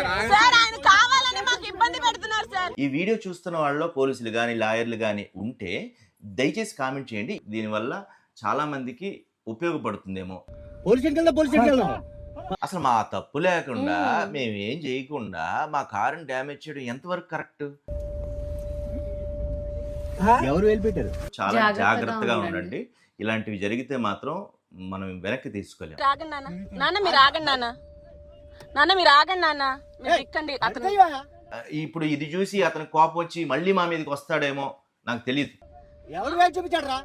ఆయన కావాలని మాకు ఇబ్బంది పెడుతున్నారు సార్. ఈ వీడియో చూస్తున్న వాళ్ళలో పోలీసులు కానీ లాయర్లు కానీ ఉంటే దయచేసి కామెంట్ చేయండి. దీనివల్ల చాలా మందికి ఉపయోగపడుతుందేమో. అసలు మా తప్పు లేకుండా మేమేం చేయకుండా మా కారుని డ్యామేజ్ చేయడం ఎంతవరకు కరెక్ట్? ఎవరు వెళ్ళిపెట్టారు? చాలా జాగ్రత్తగా ఉండండి. ఇలాంటివి జరిగితే మాత్రం మనం వెనక్కి తీసుకోలేము. ఆగండి నాన్న, నాన్న మీరు ఆగండి నాన్న, నాన్న మీరు ఆగండి నాన్న, మీరు ఎక్కండి. అతను ఇప్పుడు ఇది చూసి అతనికి కోపం వచ్చి మళ్ళీ మా మీదకి వస్తాడేమో నాకు తెలియదు. ఎవరు చూపించాడరా?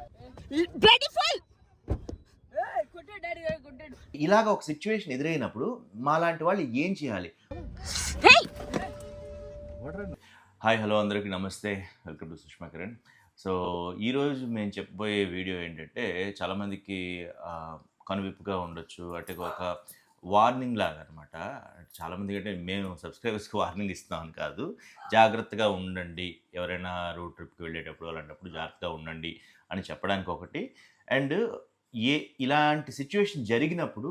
ఇలాగ ఒక సిచ్యువేషన్ ఎదురైనప్పుడు మాలాంటి వాళ్ళు ఏం చేయాలి? హాయ్ హలో అందరికీ నమస్తే, welcome to Sushma Kiran. So ఈరోజు మేము చెప్పబోయే వీడియో ఏంటంటే చాలామందికి కనువిప్పుగా ఉండొచ్చు, అంటే ఒక వార్నింగ్ లాగా అనమాట. చాలామందికి అంటే మేము సబ్స్క్రైబర్స్కి వార్నింగ్ ఇస్తున్నామని కాదు, జాగ్రత్తగా ఉండండి, ఎవరైనా రోడ్ ట్రిప్కి వెళ్ళేటప్పుడు అలాంటప్పుడు జాగ్రత్తగా ఉండండి అని చెప్పడానికి ఒకటి. అండ్ ఇలాంటి సిచ్యువేషన్ జరిగినప్పుడు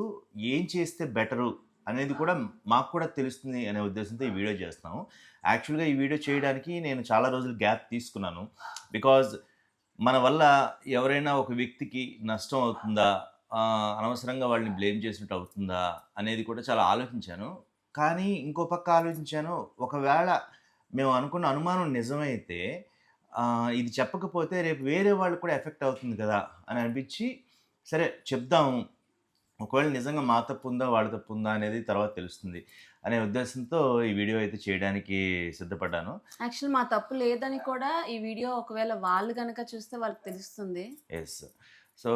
ఏం చేస్తే బెటరు అనేది కూడా మాకు కూడా తెలుస్తుంది అనే ఉద్దేశంతో ఈ వీడియో చేస్తున్నాము. యాక్చువల్గా ఈ వీడియో చేయడానికి నేను చాలా రోజులు గ్యాప్ తీసుకున్నాను. బికాజ్ మన వల్ల ఎవరైనా ఒక వ్యక్తికి నష్టం అవుతుందా, అనవసరంగా వాళ్ళని బ్లేమ్ చేసినట్టు అవుతుందా అనేది కూడా చాలా ఆలోచించాను. కానీ ఇంకో పక్క ఆలోచించాను, ఒకవేళ మేము అనుకున్న అనుమానం నిజమైతే ఇది చెప్పకపోతే రేపు వేరే వాళ్ళు కూడా ఎఫెక్ట్ అవుతుంది కదా అని అనిపించి, సరే చెప్దాము, ఒకవేళ నిజంగా మా తప్పు ఉందా వాళ్ళ తప్పు ఉందా అనేది తర్వాత తెలుస్తుంది అనే ఉద్దేశంతో ఈ వీడియో అయితే చేయడానికి సిద్ధపడ్డాను. యాక్చువల్ మా తప్పు లేదని కూడా ఈ వీడియో ఒకవేళ వాళ్ళు కనుక చూస్తే వాళ్ళకి తెలుస్తుంది. ఎస్. సో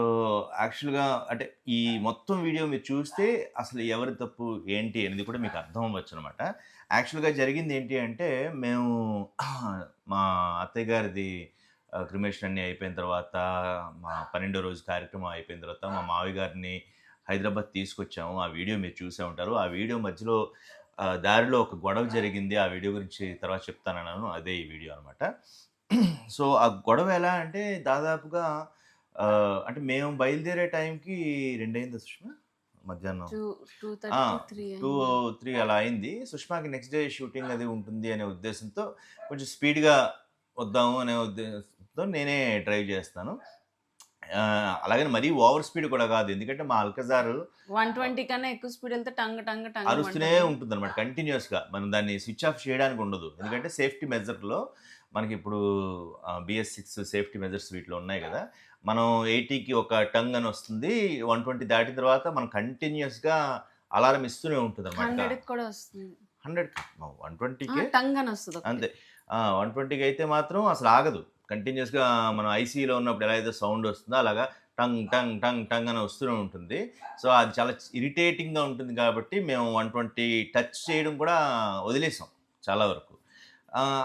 యాక్చువల్గా అంటే ఈ మొత్తం వీడియో మీరు చూస్తే అసలు ఎవరి తప్పు ఏంటి అనేది కూడా మీకు అర్థం అవ్వచ్చు అనమాట. యాక్చువల్గా జరిగింది ఏంటి అంటే, మేము మా అత్తయ్య గారిది క్రిమేషన్ అన్నీ అయిపోయిన తర్వాత, మా 12వ రోజు కార్యక్రమం అయిపోయిన తర్వాత మా మావయ్య గారిని హైదరాబాద్ తీసుకొచ్చాము. ఆ వీడియో మీరు చూసే ఉంటారు. ఆ వీడియో మధ్యలో దారిలో ఒక గొడవ జరిగింది. ఆ వీడియో గురించి తర్వాత చెప్తానన్నాను, అదే ఈ వీడియో అనమాట. సో ఆ గొడవ ఎలా అంటే, దాదాపుగా అంటే మేము బయలుదేరే టైంకి 2 అయింది సుష్మా, మధ్యాహ్నం 2-3 అలా అయింది. సుష్మాకి నెక్స్ట్ డే షూటింగ్ అది ఉంటుంది అనే ఉద్దేశంతో కొంచెం స్పీడ్గా వద్దాము అనే ఉద్దేశంతో నేనే డ్రైవ్ చేస్తాను. అలాగని మరీ ఓవర్ స్పీడ్ కూడా కాదు, ఎందుకంటే మా అల్కజార్ 120 కన్నా ఎక్కువ స్పీడ్ వెళ్తే టంగ్ టంగ్ టంగ్ అరుస్తూనే ఉంటుంది అనమాట కంటిన్యూస్గా. మనం దాన్ని స్విచ్ ఆఫ్ చేయడానికి ఉండదు, ఎందుకంటే సేఫ్టీ మెజర్లో మనకి ఇప్పుడు BS6 సేఫ్టీ మెజర్స్ వీటిలో ఉన్నాయి కదా. మనం 80కి ఒక టంగ్ అని వస్తుంది, 120 దాటిన తర్వాత మనం కంటిన్యూస్గా అలారం ఇస్తూనే ఉంటుంది అనమాట. 100 120కి టంగ్ అని వస్తుంది అంతే. 120కి అయితే మాత్రం అసలు ఆగదు, కంటిన్యూస్గా మనం ఐసీలో ఉన్నప్పుడు ఎలా అయితే సౌండ్ వస్తుందో అలాగా టంగ్ టంగ్ టంగ్ టంగ్ అని వస్తూనే ఉంటుంది. సో అది చాలా ఇరిటేటింగ్గా ఉంటుంది కాబట్టి మేము 120 టచ్ చేయడం కూడా వదిలేసాం చాలా వరకు.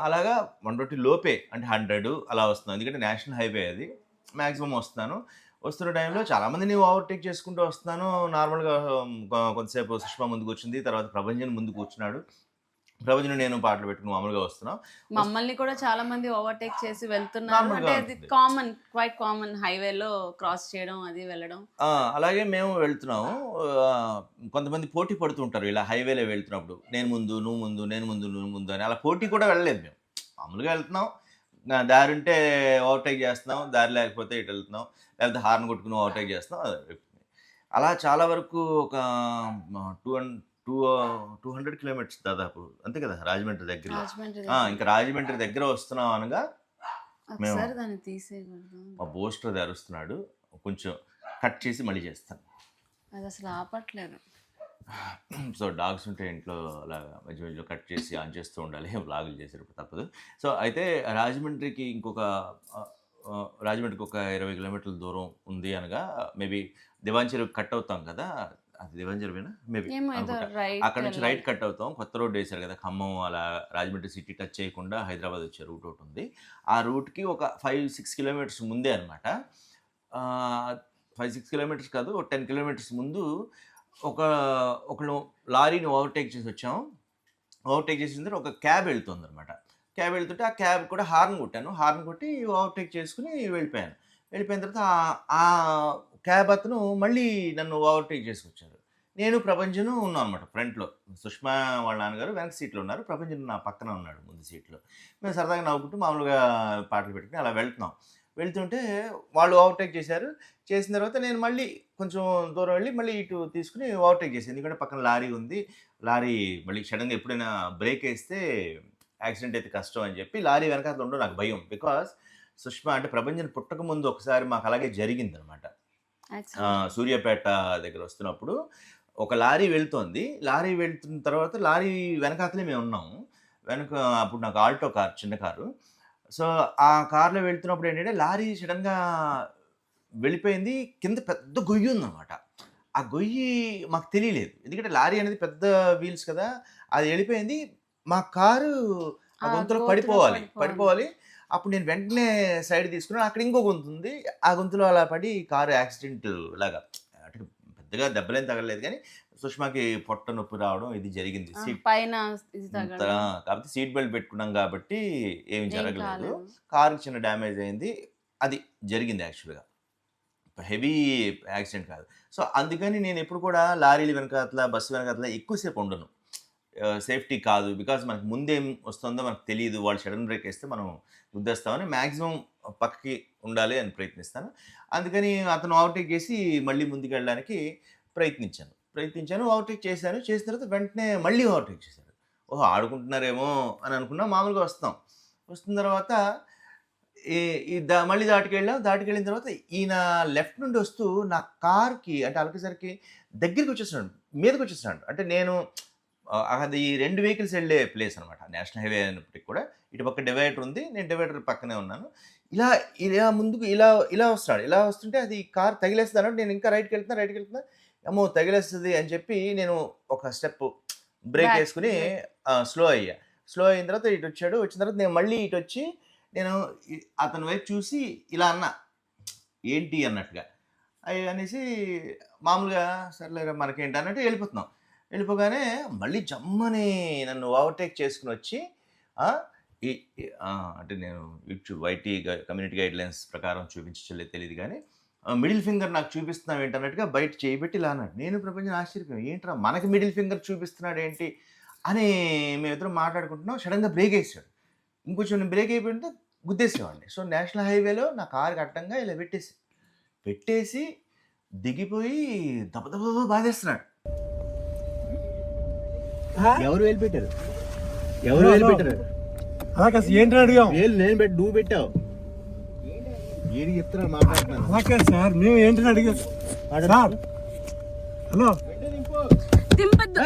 అలాగా 120 లోపే, అంటే 100 అలా వస్తున్నాం, ఎందుకంటే నేషనల్ హైవే అది, మ్యాక్సిమం వస్తున్నాను. వస్తున్న టైంలో చాలామందిని ఓవర్టేక్ చేసుకుంటూ వస్తున్నాను. నార్మల్గా కొంతసేపు సుష్మా ముందుకు వచ్చింది, తర్వాత ప్రభంజన్ ముందు కూర్చున్నాడు. ప్రభంజన్ నేను పాటలు పెట్టుకుని మామూలుగా వస్తున్నాం. మమ్మల్ని కూడా చాలా మంది ఓవర్టేక్ చేసి వెళ్తున్నారు. అంటే అది కామన్, క్వైట్ కామన్, హైవేలో క్రాస్ చేయడం అది వెళ్ళడం. అలాగే మేము వెళ్తున్నాము. కొంతమంది పోటీ పడుతూ ఉంటారు ఇలా హైవేలో వెళ్తున్నప్పుడు, నేను ముందు నువ్వు ముందు, నేను ముందు నువ్వు ముందు అని. అలా పోటీ కూడా వెళ్ళలేదు, మేము మామూలుగా వెళ్తున్నాం. దారి ఉంటే ఓవర్టేక్ చేస్తున్నాం, దారి లేకపోతే ఇటు వెళ్తున్నాం, లేకపోతే హార్న్ కొట్టుకుని ఓవర్టేక్ చేస్తున్నాం. అలా చాలా వరకు ఒక 200 కిలోమీటర్స్ దాదాపు, అంతే కదా రాజమండ్రి దగ్గర. ఇంకా రాజమండ్రి దగ్గర వస్తున్నాం అనగా మేము మా బోస్టర్ అది అరుస్తున్నాడు, కొంచెం కట్ చేసి మళ్ళీ చేస్తాను. అది అసలు ఆపట్లేదు. సో డాగ్స్ ఉంటే ఇంట్లో అలా మధ్య మధ్యలో కట్ చేసి ఆన్ చేస్తూ ఉండాలి, వ్లాగులు చేసేటప్పుడు తప్పదు. సో అయితే రాజమండ్రికి రాజమండ్రికి ఒక 20 కిలోమీటర్ల దూరం ఉంది అనగా, మేబీ దివాంచెరు కట్ అవుతాం కదా, అది దివాంచెరువేనా మేబీ, అక్కడ నుంచి రైట్ కట్ అవుతాం. కొత్త రోడ్ వేశారు కదా ఖమ్మం, అలా రాజమండ్రి సిటీ టచ్ చేయకుండా హైదరాబాద్ వచ్చే రూట్ ఒకటి ఉంది. ఆ రూట్కి ఒక 5-6 కిలోమీటర్స్ ముందే అనమాట. 5-6 కిలోమీటర్స్ కాదు, 10 కిలోమీటర్స్ ముందు ఒకళ్ళు లారీని ఓవర్టేక్ చేసి వచ్చాము. ఓవర్టేక్ చేసిన తర్వాత ఒక క్యాబ్ వెళ్తుంది అనమాట. క్యాబ్ వెళ్తుంటే ఆ క్యాబ్ కూడా హార్న్ కొట్టాను, హార్న్ కొట్టి ఓవర్టేక్ చేసుకుని వెళ్ళిపోయిన తర్వాత ఆ క్యాబ్ అతను మళ్ళీ నన్ను ఓవర్టేక్ చేసుకొచ్చారు. నేను ప్రభంజను ఉన్నాం అనమాట ఫ్రంట్లో. సుష్మా వాళ్ళ నాన్నగారు వెనక సీట్లో ఉన్నారు, ప్రభంజన్ నా పక్కన ఉన్నాడు ముందు సీట్లో. మేము సరదాగా నవ్వుకుంటూ మామూలుగా పాటలు పెట్టుకుని అలా వెళ్తుంటే వాళ్ళు ఓవర్టేక్ చేశారు. చేసిన తర్వాత నేను మళ్ళీ కొంచెం దూరం వెళ్ళి మళ్ళీ ఇటు తీసుకుని ఓవర్టేక్ చేశాను. ఎందుకంటే పక్కన లారీ ఉంది. లారీ మళ్ళీ సడన్గా ఎప్పుడైనా బ్రేక్ వేస్తే యాక్సిడెంట్ అయితే కష్టం అని చెప్పి లారీ వెనకాతలు ఉండడం నాకు భయం. బికాస్ సుష్మా అంటే ప్రభంజన్ పుట్టక ముందు ఒకసారి మాకు అలాగే జరిగిందనమాట. సూర్యాపేట దగ్గర వస్తున్నప్పుడు ఒక లారీ వెళ్తోంది. లారీ వెళ్తున్న తర్వాత లారీ వెనకాతలే మేము ఉన్నాము. అప్పుడు నాకు ఆల్టో కార్, చిన్న కారు. సో ఆ కార్లో వెళ్తున్నప్పుడు ఏంటంటే లారీ సడన్గా వెళ్ళిపోయింది. కింద పెద్ద గొయ్యి ఉందన్నమాట. ఆ గొయ్యి మాకు తెలియలేదు, ఎందుకంటే లారీ అనేది పెద్ద వీల్స్ కదా. అది వెళ్ళిపోయింది. మా కారు ఆ గొంతులో పడిపోవాలి. అప్పుడు నేను వెంటనే సైడ్ తీసుకున్నాను. అక్కడ ఇంకో గొంతు ఉంది. ఆ గొంతులో అలా పడి కారు యాక్సిడెంట్ లాగా, అంటే పెద్దగా దెబ్బలేం తగలలేదు కానీ సుష్మాకి పొట్ట నొప్పి రావడం ఇది జరిగింది. పైన కాకపోతే సీట్ బెల్ట్ పెట్టుకున్నాం కాబట్టి ఏమి జరగలేదు. కారుకి చిన్న డ్యామేజ్ అయింది. అది జరిగింది యాక్చువల్గా, హెవీ యాక్సిడెంట్ కాదు. సో అందుకని నేను ఎప్పుడు కూడా లారీలు వెనకాతల, బస్సు వెనకాతల ఎక్కువసేపు ఉండను. సేఫ్టీ కాదు, బికాజ్ మనకు ముందేం వస్తుందో మనకు తెలియదు. వాళ్ళు సడన్ బ్రేక్ వేస్తే మనం గుద్దేస్తామని మ్యాక్సిమం పక్కకి ఉండాలి అని ప్రయత్నిస్తాను. అందుకని అతను ఓవర్టేక్ చేసి మళ్ళీ ముందుకు వెళ్ళడానికి ప్రయత్నించాను. ఓవర్టేక్ చేసిన తర్వాత వెంటనే మళ్ళీ ఓవర్టేక్ చేశారు. ఓహో, ఆడుకుంటున్నారేమో అని అనుకున్నా. మామూలుగా వస్తున్న తర్వాత మళ్ళీ దాటికెళ్ళిన తర్వాత ఈయన లెఫ్ట్ నుండి వస్తూ నా కార్కి అంటే అలకేసరికి దగ్గరికి వచ్చేస్తున్నాడు, మీదకి వచ్చేస్తున్నాడు. అంటే నేను అది 2 వెహికల్స్ వెళ్ళే ప్లేస్ అనమాట, నేషనల్ హైవే అయినప్పటికి కూడా. ఇటు పక్క డివైడర్ ఉంది, నేను డివైడర్ పక్కనే ఉన్నాను. ఇలా ముందుకు ఇలా వస్తున్నాడు. ఇలా వస్తుంటే అది కార్ తగిలేస్తుంది అన్నట్టు నేను ఇంకా రైట్కి వెళ్తున్నా. ఏమో తగిలేస్తుంది అని చెప్పి నేను ఒక స్టెప్ బ్రేక్ వేసుకుని స్లో అయిన తర్వాత ఇటు వచ్చాడు. వచ్చిన తర్వాత నేను మళ్ళీ ఇటు వచ్చి నేను అతని వైపు చూసి ఇలా అన్నా, ఏంటి అన్నట్టుగా అనేసి మామూలుగా సర్లే మనకేంటి అన్నట్టు వెళ్ళిపోగానే మళ్ళీ జమ్మని నన్ను ఓవర్టేక్ చేసుకుని వచ్చి అంటే నేను యూట్యూబ్ వైటీ కమ్యూనిటీ గైడ్లైన్స్ ప్రకారం చూపించలేదు తెలియదు కానీ మిడిల్ ఫింగర్ నాకు చూపిస్తున్నావు ఏంటన్నట్టుగా బయట చేయబెట్టి ఇలా అన్నాడు. నేను ప్రపంచం ఆశ్చర్యపోయాను, ఏంట్రా మనకి మిడిల్ ఫింగర్ చూపిస్తున్నాడు ఏంటి అని మేమిద్దరం మాట్లాడుకుంటున్నాం. సడన్గా బ్రేక్ వేసాడు. ఇంకొంచెం నేను బ్రేక్ అయిపోయింటే గుద్దేసేవాడిని. సో నేషనల్ హైవేలో నా కారు అడ్డంగా ఇలా పెట్టేసి దిగిపోయి దెబ్బ బాధేస్తున్నాడు. ఎవరు వెళ్ళిపెట్టారు? ఏంటి అడిగాం? నేను పెట్టి నువ్వు పెట్టావు. ఏది చెప్తున్నారు మాట్లాడుతున్నాను. అలాగే సార్, మేము ఏంటని అడిగాం సార్. హలో, దింపద్దు.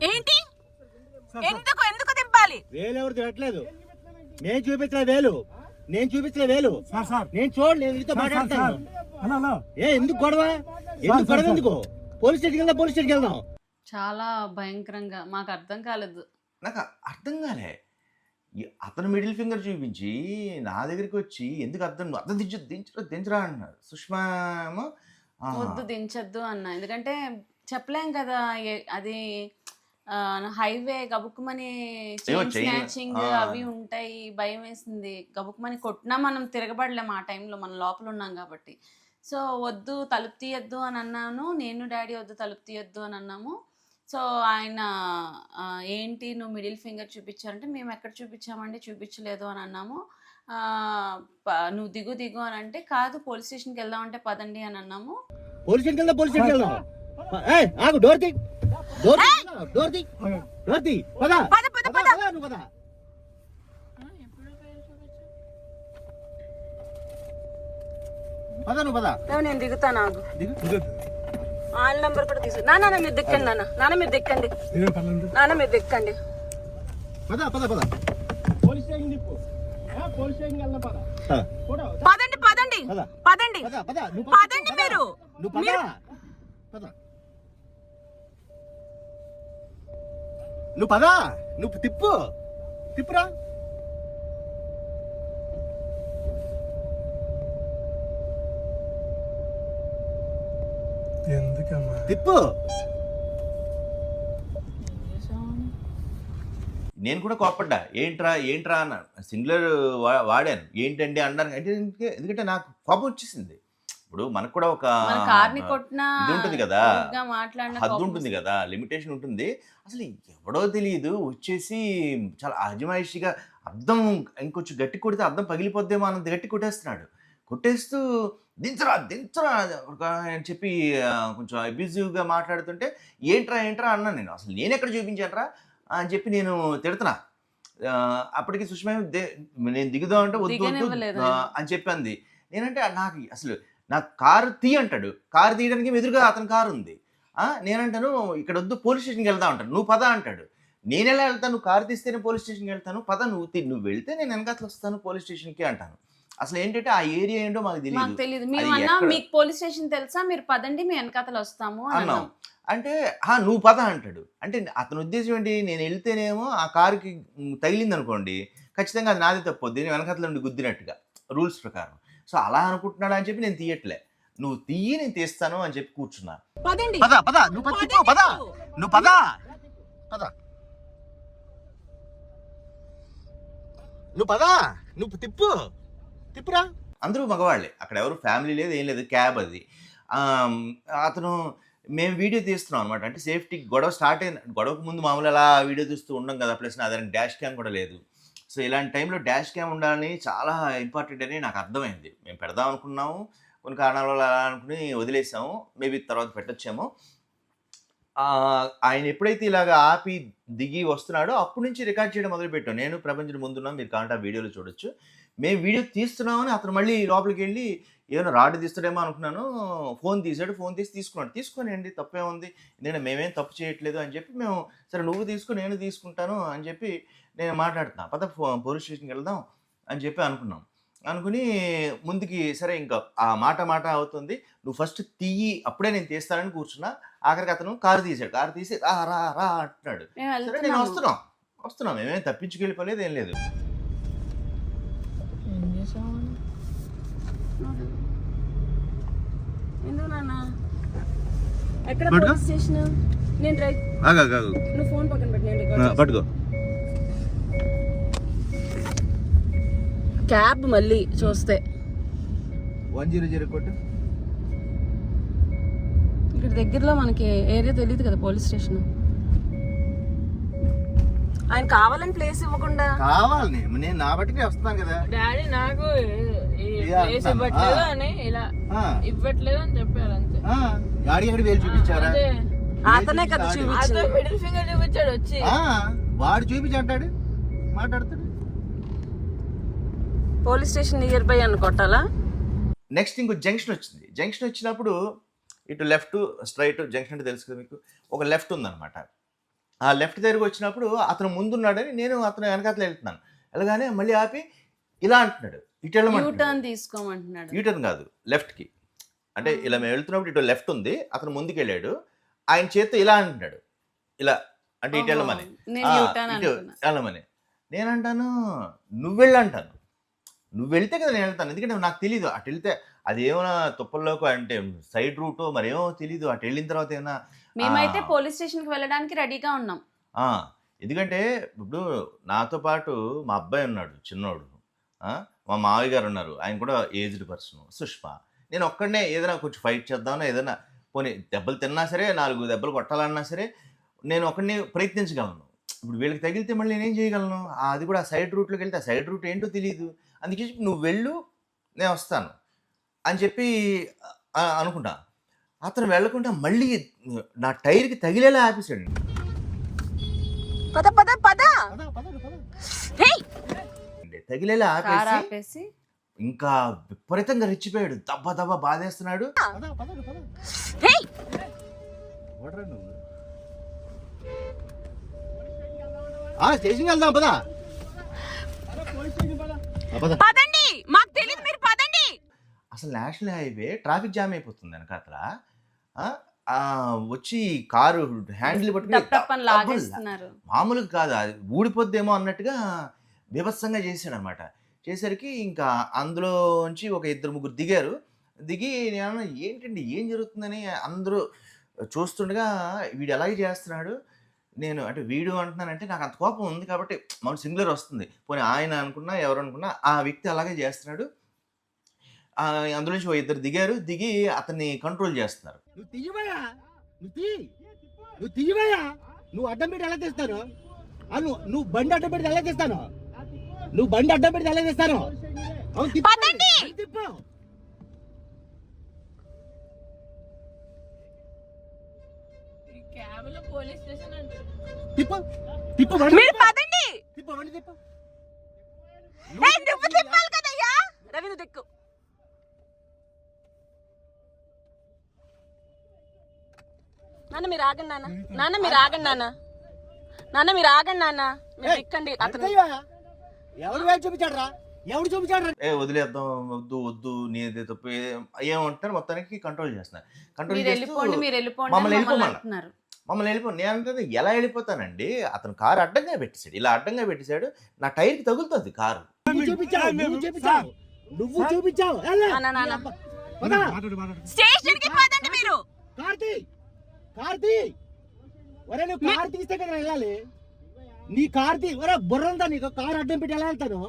ఏంటి? ఎందుకు దింపాలి? వేలు ఎవరు తినట్లేదు. నేను చూపించలే వేలు. సార్ నేను నీతో మాట్లాడతాను. హలో, ఎందుకు గొడవ? ఎందుకు పోలీస్ స్టేషన్కి వెళ్దాం. చాలా భయంకరంగా మాకు అర్థం కాలేదు. నాకు అర్థం కాలే. అతను మిడిల్ ఫింగర్ చూపించి నా దగ్గరికి వచ్చి ఎందుకు అర్థం దించరా అన్నారు. సుష్మా ఏమో వద్దు దించద్దు అన్న, ఎందుకంటే చెప్పలేం కదా అది హైవే. గబుక్కుమని స్నాచింగ్ అవి ఉంటాయి, భయం వేసింది. గబుక్కుమని కొట్టినా మనం తిరగబడలేము ఆ టైంలో, మనం లోపల ఉన్నాం కాబట్టి. సో వద్దు తలుపు తీయద్దు అని అన్నాను. నేను డాడీ వద్దు తలుపు తీయద్దు అని అన్నాము. సో ఆయన ఏంటి నువ్వు మిడిల్ ఫింగర్ చూపించారంటే మేము ఎక్కడ చూపించామండి, చూపించలేదు అని అన్నాము. నువ్వు దిగు అని అంటే కాదు పోలీస్ స్టేషన్కి వెళ్దామంటే పదండి అని అన్నాము. పోలీస్ స్టేషన్కి వెళ్దాం. నేను దిగుతాను. ఆల్ నెంబర్ కూడా తీసు. నాన్న మీరు దిక్కండి. నాన్న మీరు దిక్కండి. పదండి మీరు. నువ్వు తిప్పురా. ఎందుకమ్మా తిప్పు. నేను కూడా కోప్పడ్డా, ఏంట్రా అన్నాను. సింగులర్ వాడాను. ఏంటండి అన్నాను అంటే ఎందుకంటే నాకు కోపం వచ్చేసింది. ఇప్పుడు మనకు కూడా ఒక మన కార్ని కొట్టినా ఇది ఉంటుంది కదా, రూడ్గా మాట్లాడినా హద్దు కోపం ఉంటుంది కదా, లిమిటేషన్ ఉంటుంది. అసలు ఎవడో తెలియదు వచ్చేసి చాలా అజమాయిషిగా అద్దం ఇంకొంచెం గట్టి కొడితే అద్దం పగిలిపోద్దేమో అన్నంత గట్టి కొట్టేస్తున్నాడు. కొట్టేస్తూ దించరా దించరా అని చెప్పి కొంచెం అబ్యూజివ్గా మాట్లాడుతుంటే ఏంట్రా అన్నాను నేను. అసలు నేను ఎక్కడ చూపించానరా అని చెప్పి నేను తిడుతున్నా. అప్పటికి సుష్మ నేను దిగుదాం అంటే వద్దు వద్దు దిగనివ్వలేదు అని చెప్పింది. నేనంటే నాకు కారు తీ అంటాడు. కారు తీయడానికి ఎదురుగా అతని కారు ఉంది. నేనంటాను ఇక్కడ వద్దు పోలీస్ స్టేషన్కి వెళ్దాం అంటాను. నువ్వు పద అంటాడు. నేను ఎలా వెళ్తాను? నువ్వు కారు తీస్తేనే పోలీస్ స్టేషన్కి వెళ్తాను. పద నువ్వు వెళ్తే నేను వెనకాతలు వస్తాను పోలీస్ స్టేషన్కి అంటాను. అసలు ఏంటంటే ఆ ఏరియా ఏంటో మాకు తెలియదు. మేము అన్నా మీకు పోలీస్ స్టేషన్ తెలుసా, మీరు పదండి మీ వెనకాతలు వస్తాము అన్నాం. అంటే నువ్వు పద అంటాడు. అంటే అతని ఉద్దేశం ఏంటి? నేను వెళ్తేనేమో ఆ కారుకి తగిలింది అనుకోండి, ఖచ్చితంగా అది నాదే తప్పొద్ది, నేను వెనకాతల నుండి గుద్దినట్టుగా రూల్స్ ప్రకారం. సో అలా అనుకుంటున్నాడు అని చెప్పి నేను తీయట్లే. నువ్వు తీయి నేను తీస్తాను అని చెప్పి కూర్చున్నా. పదండి పద నువ్వు పద నువ్వు పద పద నువ్వు పద నువ్వు తిప్పురా. అందరూ మగవాళ్ళే, అక్కడ ఎవరు ఫ్యామిలీ లేదు, ఏం లేదు, క్యాబ్ అది. అతను మేము వీడియో తీస్తున్నాం అనమాట. అంటే సేఫ్టీ గొడవ స్టార్ట్ అయింది. గొడవకు ముందు మామూలు అలా వీడియో తీస్తూ ఉండం కదా, ప్లస్ నా దగ్గర డాష్ క్యామ్ కూడా లేదు. సో ఇలాంటి టైంలో డాష్ క్యామ్ ఉండాలని చాలా ఇంపార్టెంట్ అని నాకు అర్థమైంది. మేము పెడదాం అనుకున్నాము, కొన్ని కారణాల వల్ల అలా అనుకుని వదిలేసాము. మేబీ తర్వాత పెట్టొచ్చేమో. ఆయన ఎప్పుడైతే ఇలాగ ఆపి దిగి వస్తున్నాడో అప్పటి నుంచి రికార్డ్ చేయడం మొదలుపెట్టాం. నేను ప్రపంచం ముందున్నాం, మీరు కాంటే ఆ వీడియోలో చూడొచ్చు. మేము వీడియో తీస్తున్నామని అతను మళ్ళీ లోపలికి వెళ్ళి ఏమైనా రాడ్ తీస్తాడేమో అనుకున్నాను. ఫోన్ తీసాడు. ఫోన్ తీసుకొని తప్పే ఉంది, ఎందుకంటే మేమేం తప్పు చేయట్లేదు అని చెప్పి మేము సరే నువ్వు తీసుకో నేను తీసుకుంటాను అని చెప్పి నేను మాట్లాడుతున్నా. పద పోలీస్ స్టేషన్కి వెళ్దాం అని చెప్పి అనుకుని ముందుకి సరే ఇంకా ఆ మాట అవుతుంది. నువ్వు ఫస్ట్ తీయి, అప్పుడే నేను తీస్తానని కూర్చున్నా. ఆఖరికి అతను కారు తీసాడు. కారు తీసి రా అంటున్నాడు. సరే నేను వస్తున్నాం మేమేం తప్పించుకెళ్ళిపోలేదు, ఏం లేదు. ఎందుకు నాన్న? ఎక్కడ పోలీస్ స్టేషన్? నేను రైట్, నువ్వు ఫోన్ పక్కన పెట్టి నేను రికార్డ్ పట్టుకో. క్యాబ్ మళ్ళీ చూస్తే 100 కొట్టు. ఇక్కడ దగ్గరలో మనకి ఏరియా తెలియదు కదా పోలీస్ స్టేషన్. ఆయన కావాలని ప్లేస్ ఇవ్వకుండా కావాలి నేను నా బట్టికి వస్తాను కదా. డాడీ నాకు ప్లేస్ ఇవ్వట్లేదు అని ఇలా ఇవ్వట్లేదు అని చెప్పారు అంతే. డాడీ ఎక్కడ వేలు చూపించారా? అతనే కదా చూపించాడు. మిడిల్ ఫింగర్ చూపించాడు వచ్చి. వాడు చూపించి అంటాడు, మాట్లాడతాడు. పోలీస్ స్టేషన్ నియర్ బై అని కొట్టాలా? నెక్స్ట్ ఇంకో జంక్షన్ వచ్చింది. జంక్షన్ వచ్చినప్పుడు ఇటు లెఫ్ట్ స్ట్రైట్ జంక్షన్ అంటే తెలుసు కదా మీకు, ఒక లెఫ్ట్ ఉందన్నమాట. ఆ లెఫ్ట్ దగ్గరకు వచ్చినప్పుడు అతను ముందున్నాడని నేను అతను వెనకాతలు వెళ్తున్నాను. వెళ్ళగానే మళ్ళీ ఆపి ఇలా అంటున్నాడు, ఇటు వెళ్ళమంటున్నాడు. తీసుకోమంటున్నాడు. యూటర్న్ కాదు, లెఫ్ట్కి. అంటే ఇలా మేము వెళ్తున్నప్పుడు ఇటు లెఫ్ట్ ఉంది, అతను ముందుకు వెళ్ళాడు. ఆయన చేత్తో ఇలా అంటున్నాడు, ఇలా అంటే ఇటు వెళ్ళమని, ఇటు వెళ్ళమని. నేనంటాను నువ్వు వెళ్ళంటాను, నువ్వు వెళ్తే కదా నేను వెళ్తాను, ఎందుకంటే నాకు తెలీదు అటు వెళ్తే అది ఏమైనా తుప్పల్లోకి అంటే సైడ్ రూటో మరేమో తెలీదు. అటు వెళ్ళిన తర్వాత ఏమైనా మేమైతే పోలీస్ స్టేషన్కి వెళ్ళడానికి రెడీగా ఉన్నాం. ఎందుకంటే ఇప్పుడు నాతో పాటు మా అబ్బాయి ఉన్నాడు చిన్నోడు, మా మావయ్య గారు ఉన్నారు, ఆయన కూడా ఏజ్డ్ పర్సన్ సుష్మ. నేను ఒక్కడనే ఏదైనా కొంచెం ఫైట్ చేద్దామన్నా, ఏదైనా పోనీ దెబ్బలు తిన్నా సరే, 4 దెబ్బలు కొట్టాలన్నా సరే నేను ఒక్కడిని ప్రయత్నించగలను. ఇప్పుడు వీళ్ళకి తగిలితే మళ్ళీ నేనేం చేయగలను? అది కూడా ఆ సైడ్ రూట్లోకి వెళ్తే ఆ సైడ్ రూట్ ఏంటో తెలియదు. అందుకే నువ్వు వెళ్ళు నేను వస్తాను అని చెప్పి అనుకుంటా. అతను వెళ్ళకుండా మళ్ళీ నా టైర్కి తగిలేలా ఆపేసాడు. తగిలేలా ఆపేసి ఇంకా విపరీతంగా రెచ్చిపోయాడు. దబ్బ బాధేస్తున్నాడు. స్టేషన్కి వెళ్దాం పదా. పదండి, మాకు తెలియదు మీరు పదండి. అసలు నేషనల్ హైవే ట్రాఫిక్ జామ్ అయిపోతుంది వెనకాతల. వచ్చి కారు హ్యాండిల్ పట్టుకుని మామూలుగా కాదు, అది ఊడిపోద్దేమో అన్నట్టుగా బీభత్సంగా చేశాడు అనమాట. చేసరికి ఇంకా అందులోంచి ఒక 2-3 దిగారు. దిగి నేను ఏంటండి ఏం జరుగుతుందని అందరూ చూస్తుండగా వీడు ఎలాగే చేస్తున్నాడు. నేను అంటే వీడు అంటున్నానంటే నాకు అంత కోపం ఉంది కాబట్టి మన సింగులర్ వస్తుంది. పోనీ ఆయన అనుకున్నా ఎవరు అనుకున్నా ఆ వ్యక్తి అలాగే చేస్తున్నాడు. అందులో నుంచి ఓ ఇద్దరు దిగారు, దిగి అతన్ని కంట్రోల్ చేస్తున్నారు. నువ్వు తీయవయ్యా, నువ్వు తీయవయ్యా, నువ్వు అడ్డం పెట్టి ఎలా తెస్తాను? నువ్వు బండి అడ్డం పెడితే ఎలా తెస్తాను? నువ్వు బండి అడ్డం పెడితే ఎలా తెస్తాను? అవును, తిప్పు. పదండి. బండి తిప్పు. క్యాబ్ లో పోలీస్ స్టేషన్ అంటే తిప్పు, తిప్పు బండి మీరు తిప్పు. పదండి. తిప్పు బండి తిప్పు. ఏయ్, నువ్వు తిప్పాలి కదయ్యా. రవి నువ్వు దిక్కు. నాన్న మీరు ఆగండి నాన్న. నాన్న మీరు ఆగండి నాన్న. నాన్న మీరు ఆగండి నాన్న. మీరు దిక్కండి. అతను అయ్యా, ఎవడు వేలు చూపించాడు రా? ఎవడు చూపించాడు రా? వదిలేద్దాం, వద్దు వద్దు నీదే తప్పు ఏమంటారు, మొత్తానికి కంట్రోల్ చేస్తున్నారు. కంట్రోల్ మీరు వెళ్ళిపోండి, మీరు వెళ్ళిపోండి మమ్మల్ని అని మమ్మల్ని వెళ్ళిపోమన్నారు. అంటున్నారు. మమ్మల్ని వెళ్ళిపో. నేను అంటే ఎలా వెళ్ళిపోతానండి, అతను కారు అడ్డంగా పెట్టేశాడు, ఇలా అడ్డంగా పెట్టేశాడు, నా టైర్కి తగులుతుంది కారు. నువ్వు చూపించావు, నువ్వు చూపించావు, నువ్వు చూపించావు. ఎలా? నాన్న, నాన్న. పద. స్టేషన్ కి పదండి మీరు. కార్తీ ఒరే, నువ్వు కార్ తీస్తే కదా వెళ్ళాలి. నీ కార్ ఒరే బుర్ర ఉందా నీకు? కార్ అడ్డం పెట్టి ఎలా వెళ్తాను?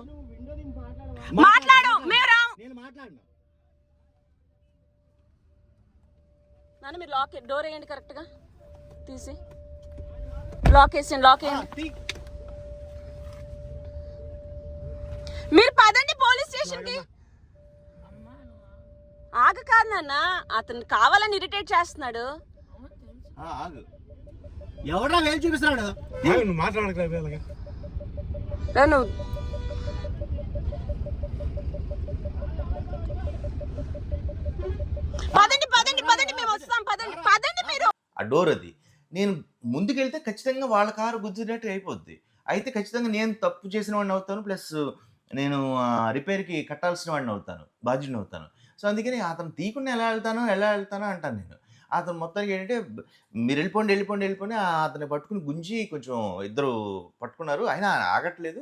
మాట్లాడు. మేము రాం. నేను మాట్లాడినా. నాన్న మీరు లాక్ డోర్ వేయండి, కరెక్ట్ గా తీసి లాక్ వేసేయండి. లాక్ వేయండి. మీరు పదండి పోలీస్ స్టేషన్ కి. ఆగ కాదు నాన్న, అతను కావాలని ఇరిటేట్ చేస్తున్నాడు. ఆగు. ఎవడా వేలు చూపిస్తున్నాడు? నువ్వు మాట్లాడక నువ్వు పదండి పదండి పదండి, మేము వస్తాం. పదండి పదండి మీరు. ఆ డోర్ అది. నేను ముందుకెళ్తే ఖచ్చితంగా వాళ్ళ కారు గుద్దినట్టు అయిపోద్ది. అయితే ఖచ్చితంగా నేను తప్పు చేసిన వాడిని అవుతాను, ప్లస్ నేను రిపేర్కి కట్టాల్సిన వాడిని అవుతాను, బాధ్యుడిని అవుతాను. సో అందుకని అతను తీయకుండా ఎలా వెళ్తానో అంటాను నేను. అతను మొత్తానికి ఏంటంటే మీరు వెళ్ళిపోండి అతన్ని పట్టుకుని గుంజి కొంచెం ఇద్దరు పట్టుకున్నారు, అయినా ఆగట్లేదు.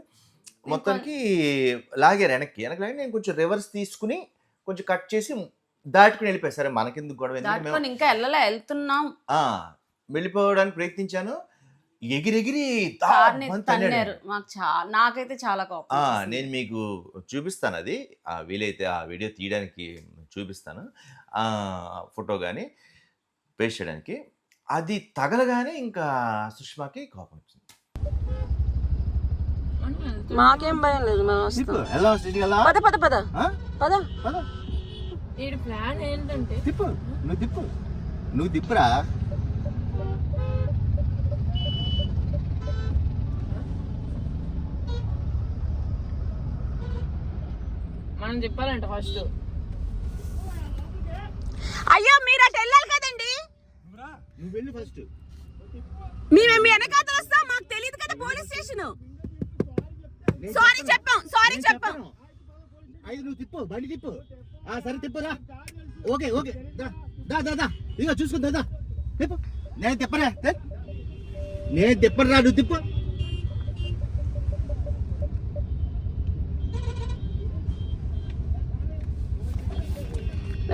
మొత్తానికి లాగారు వెనక్కి లాగి నేను కొంచెం రివర్స్ తీసుకుని కొంచెం కట్ చేసి దాటుకుని వెళ్ళిపోయారు. సరే మనకెందుకు గొడవ, ఇంకా వెళ్తున్నాం. వెళ్ళిపోవడానికి ప్రయత్నించాను, ఎగిరెగిరి తన్నారు. నాకైతే చాలా కోపం. నేను మీకు చూపిస్తాను, అది వీలైతే ఆ వీడియో తీయడానికి చూపిస్తాను, ఫోటో కానీ పేస్ట్ చేయడానికి. అది తగలగానే ఇంకా సుష్మాకి కోపం వచ్చింది. మాకేం భయం లేదు, మేము వస్తాం. పద పద పద పద. ఈ ప్లాన్ ఏంటంటే తిప్పు, నువ్వు తిప్పురా. మనం చెప్పాలంట ఫస్ట్. అయ్యో మీరు అటు వెళ్ళాలి కదండి. నువ్వు వెళ్ళి ఫస్ట్. మేము వెనకాతలు వస్తాం, మాకు తెలియదు కదా పోలీస్ స్టేషన్. సారీ చెప్పాం. ఐదు నువ్వు తిప్పు, బండి తిప్పు. సరే తిప్పురా. ఓకే దా ఇదిగో చూసుకుందా. తిప్పు. నేను తిప్పరా, నువ్వు తిప్పు.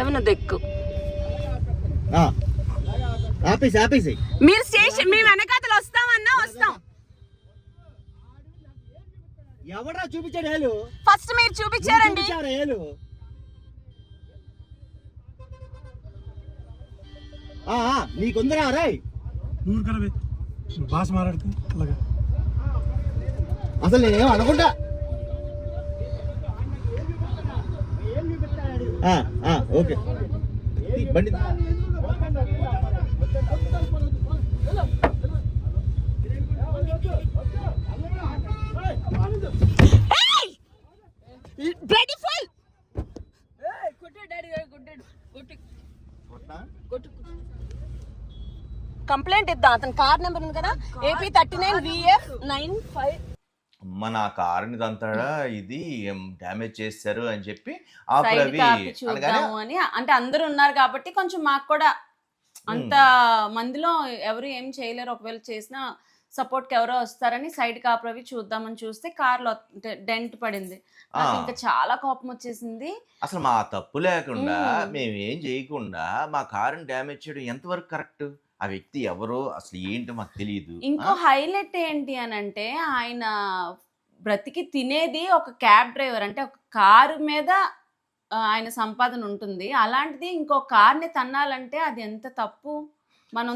ఏమన్నా దెక్కు. ఆపేసి మీరు స్టేషన్ మేము వెనకాతలు వస్తామన్నా వస్తాం. ఎవడా చూపించాడు ఏలు? ఫస్ట్ మీరు చూపించారండి. ఏలు నీకుందరా రాయ్. నువ్వు భాష మాట్లాడుతూ అలాగా అసలు నేనేం అనుకుంటా. ఓకే బండి కంప్లైంట్ ఇద్దాం. అతని కార్ నెంబర్ ఉంది కదా, AP 39VF95. మన కారుని దంతాడా ఇది డ్యామేజ్ చేశారు అని చెప్పి చూద్దాము అని. అంటే అందరూ ఉన్నారు కాబట్టి కొంచెం మాకు కూడా అంత మందిలో ఎవరు ఏం చేయలేరు, ఒకవేళ చేసినా సపోర్ట్కి ఎవరో వస్తారని సైడ్ కాపరవి చూద్దామని చూస్తే కార్లో డెంట్ పడింది. నాకు ఇంకా చాలా కోపం వచ్చేసింది. అసలు మా తప్పు లేకుండా మేమేం చేయకుండా మా కారుని డ్యామేజ్ చేయడం ఎంతవరకు కరెక్ట్? ఆ వ్యక్తి ఎవరో అసలు ఏంటో మాకు తెలియదు. ఇంకో హైలైట్ ఏంటి అని అంటే, ఆయన బ్రతికి తినేది ఒక క్యాబ్ డ్రైవర్, అంటే ఒక కారు మీద ఆయన సంపాదన ఉంటుంది. అలాంటిది ఇంకో కార్‌ని తన్నాలంటే అది ఎంత తప్పు. మనం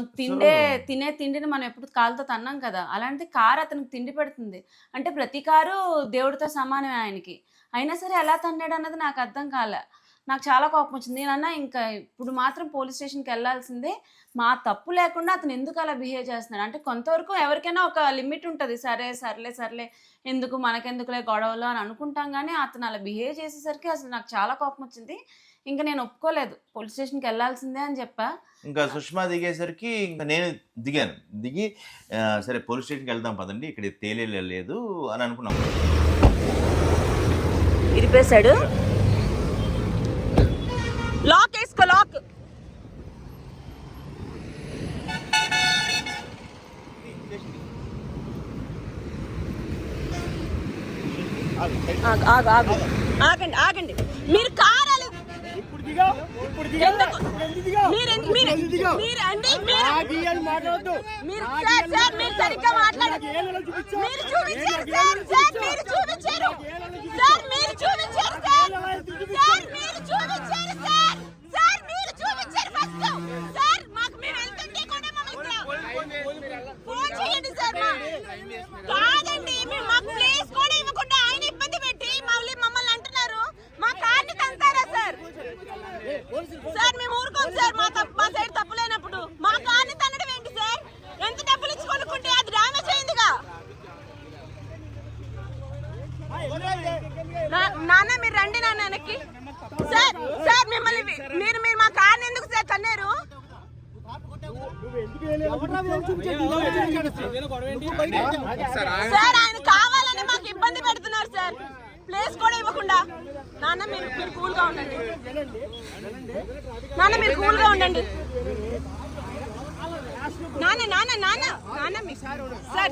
తినే తిండిని మనం ఎప్పుడు కాలుతో తన్నాం కదా! అలాంటిది కారు అతనికి తిండి పెడుతుంది. అంటే ప్రతి కారు దేవుడితో సమానమే ఆయనకి. అయినా సరే ఎలా తన్నాడన్నది నాకు అర్థం కాలే. నాకు చాలా కోపం వచ్చింది. నేనన్నా ఇంకా ఇప్పుడు మాత్రం పోలీస్ స్టేషన్‌కెళ్ళాల్సిందే. మా తప్పు లేకుండా అతను ఎందుకు అలా బిహేవ్ చేస్తున్నాడు. అంటే కొంతవరకు ఎవరికైనా ఒక లిమిట్ ఉంటది. సర్లే ఎందుకు మనకెందుకులే గొడవలు అని అనుకుంటాం గానీ, అతను అలా బిహేవ్ చేసేసరికి అసలు నాకు చాలా కోపం వచ్చింది. ఇంక నేను ఒప్పుకోలేదు. పోలీస్ స్టేషన్‌కెళ్ళాల్సిందే అని చెప్పా. ఇంకా సుష్మా దిగేసరికి ఇంకా నేను దిగాను. దిగి సరే పోలీస్ స్టేషన్‌కి వెళ్దాం పదండి, ఇక్కడ తేలేలేదు అని అనుకున్నాం. ఇరిపేశాడు. లాక్ వేసుకో, లాక్. ఆగండి. మీరు కారాలు ఎందుకు? మీరు సరిగ్గా మాట్లాడండి. మీరు చూపించారు సార్. మీరు చూపించారు ఫస్ట్. సార్ మాకు మేము వెళ్తుంటే కూడా మమ్మల్ని ఫోన్ చేయండి సార్. కాదండి, మేము మాకు ప్లేస్ కూడా ఇవ్వకుండా ఆయన ఇబ్బంది పెట్టి మమ్మల్ని అంటున్నారు. మా కార్ని తంతారా సార్? సార్ మేము ఊరుకోం సార్. మా సైడ్ తప్పు లేనప్పుడు మా కార్ని తన్నడం ఏంటి సార్? ఎంత డబ్బులు ఇచ్చి కొనుక్కుంటే అది డ్యామేజ్ అయిందిగా. నాన్న మీరు రండి నాన్న వెనక్కి. సార్ మిమ్మల్ని మీరు మా కార్ని ఎందుకు సార్ తన్నారు? సార్ ఆయన కావాలని మాకు ఇబ్బంది పెడుతున్నారు సార్, ప్లేస్ కూడా ఇవ్వకుండా. నాన్న మీరు కూల్ గా ఉండండి.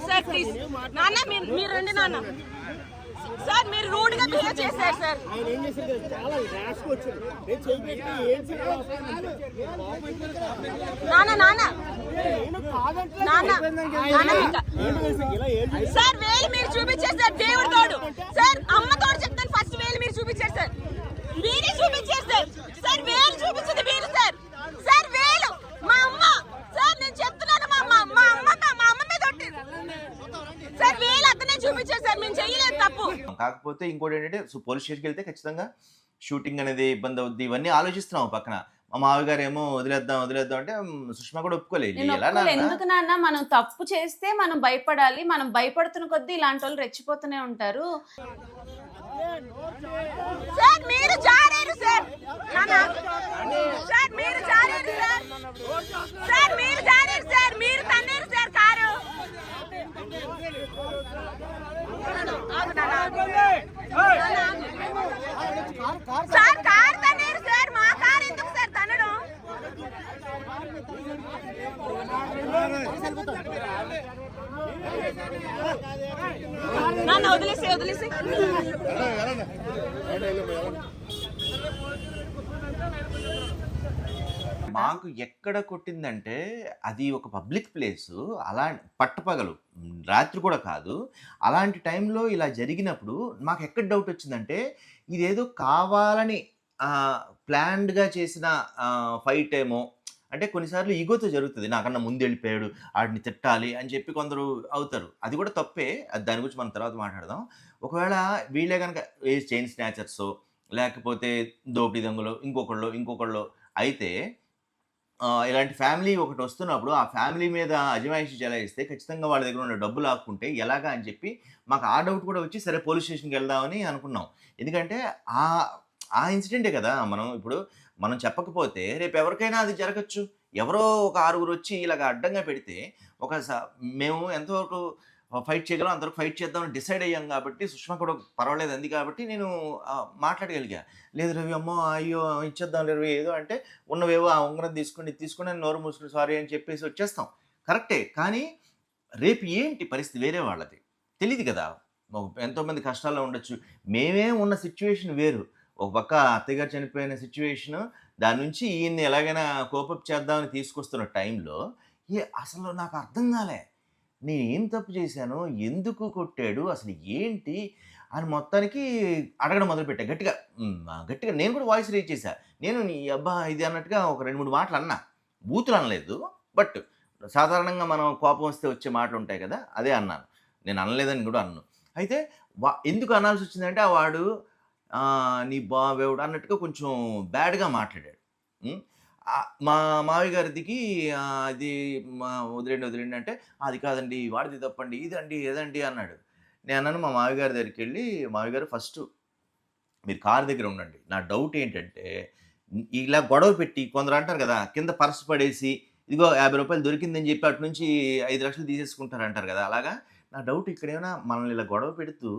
సార్ ప్లీజ్ నాన్న మీరు రండి నాన్న. సార్ మీరు రూడ్ గా బిహేవ్ చేశారు సార్. సార్ వేలు మీరు చూపించారు సార్. దేవుడు తోడు సార్, అమ్మ తోడు చెప్తాను. ఫస్ట్ వేలు మీరు చూపించారు సార్. మీరే చూపించారు సార్. వేలు చూపించింది మీరు సార్. వేలు మా అమ్మ సార్. నేను చెప్తున్నాను మా అమ్మ మీద సార్. వేలు అతనే చూపించారు సార్. మేము చెయ్యలేదు తప్పు. కాకపోతే ఇంకోటి ఏంటంటే పోలీస్ స్టేషన్కి వెళ్తే ఖచ్చితంగా షూటింగ్ అనేది ఇబ్బంది అవుద్ది, ఇవన్నీ ఆలోచిస్తున్నాం పక్కన. మా మామగారు ఏమో వదిలేద్దాం అంటే సుష్మా కూడా ఒప్పుకోలేదు. ఎందుకు నాన్న, మనం తప్పు చేస్తే మనం భయపడాలి. మనం భయపడుతున్న కొద్దీ ఇలాంటి వాళ్ళు రెచ్చిపోతూనే ఉంటారు. సార్ మీరు జారారు సార్. సార్ మీరు జారారు సార్. మీరు తన్నారు సార్ కారు. సార్ కారు తన్నారు సార్. మా కారు ఎందుకు సార్ తనడం? నాన్న వదిలేసి మాకు ఎక్కడ కొట్టిందంటే అది ఒక పబ్లిక్ ప్లేసు, అలా పట్టపగలు రాత్రి కూడా కాదు. అలాంటి టైంలో ఇలా జరిగినప్పుడు మాకు ఎక్కడ డౌట్ వచ్చిందంటే ఇదేదో కావాలని ప్లాన్డ్గా చేసిన ఫైట్ ఏమో. అంటే కొన్నిసార్లు ఈగోతో జరుగుతుంది. నాకన్నా ముందు వెళ్ళిపోయాడు, వాడిని తిట్టాలి అని చెప్పి కొందరు అవుతారు. అది కూడా తప్పే. అది దాని గురించి మనం తర్వాత మాట్లాడదాం. ఒకవేళ వీళ్ళే కనుక ఏ చైన్ స్నాచర్సో లేకపోతే దోపిడీ దొంగలో ఇంకొకళ్ళు అయితే ఇలాంటి ఫ్యామిలీ ఒకటి వస్తున్నప్పుడు ఆ ఫ్యామిలీ మీద అజమాయిషి చెలాయిస్తే ఖచ్చితంగా వాళ్ళ దగ్గర ఉన్న డబ్బులు ఆపుకుంటే ఎలాగా అని చెప్పి మాకు ఆ డౌట్ కూడా వచ్చి సరే పోలీస్ స్టేషన్కి వెళ్దామని అనుకున్నాం. ఎందుకంటే ఆ ఇన్సిడెంటే కదా. మనం చెప్పకపోతే రేపు ఎవరికైనా అది జరగచ్చు. ఎవరో ఒక 6 వచ్చి ఇలాగ అడ్డంగా పెడితే మేము ఎంతవరకు ఫైట్ చేయగలం అంతవరకు ఫైట్ చేద్దామని డిసైడ్ అయ్యాం. కాబట్టి సుష్మా కూడా పర్వాలేదు అంది కాబట్టి నేను మాట్లాడగలిగా. లేదు రవి అమ్మో అయ్యో ఇచ్చేద్దాం రవి ఏదో అంటే ఉన్నవేవో ఆ ఉంగరం తీసుకుని నోరు మూసుకుని సారీ అని చెప్పేసి వచ్చేస్తాం. కరెక్టే. కానీ రేపు ఏంటి పరిస్థితి వేరే వాళ్ళది తెలియదు కదా. ఎంతోమంది కష్టాల్లో ఉండొచ్చు. మేమే ఉన్న సిచ్యువేషన్ వేరు. ఒక పక్క అత్తయ్య గారు చనిపోయిన సిచ్యువేషను, దాని నుంచి ఈయన్ని ఎలాగైనా కోపప్ చేద్దామని తీసుకొస్తున్న టైంలో అసలు నాకు అర్థం కాలే. నేనేం తప్పు చేశాను, ఎందుకు కొట్టాడు, అసలు ఏంటి అని మొత్తానికి అడగడం మొదలుపెట్టా గట్టిగా. గట్టిగా నేను కూడా వాయిస్ రేజ్ చేశా. నేను నీ అబ్బా ఇది అన్నట్టుగా ఒక 2, 3 మాటలు అన్నా. బూతులు అనలేదు. బట్ సాధారణంగా మనం కోపం వస్తే వచ్చే మాటలు ఉంటాయి కదా, అదే అన్నాను. నేను అనలేదని కూడా అన్నాను. అయితే ఎందుకు అనాల్సి వచ్చిందంటే వాడు నీ బావేవుడు అన్నట్టుగా కొంచెం బ్యాడ్గా మాట్లాడాడు. మా మావయ్య గారిదికి అది వదిలేండి అంటే, అది కాదండి వాడిది తప్పండి, ఇదండి ఏదండి అన్నాడు. నేను అన్నాను మా మావయ్య గారి దగ్గరికి వెళ్ళి, మావయ్య గారు ఫస్ట్ మీరు కారు దగ్గర ఉండండి. నా డౌట్ ఏంటంటే ఇలా గొడవ పెట్టి కొందరు అంటారు కదా, కింద పర్స్ పడేసి ఇదిగో 50 రూపాయలు దొరికిందని చెప్పి అటు నుంచి 5 లక్షలు తీసేసుకుంటారు అంటారు కదా, అలాగా నా డౌట్ ఇక్కడ ఏమైనా మనల్ని ఇలా గొడవ పెడుతూ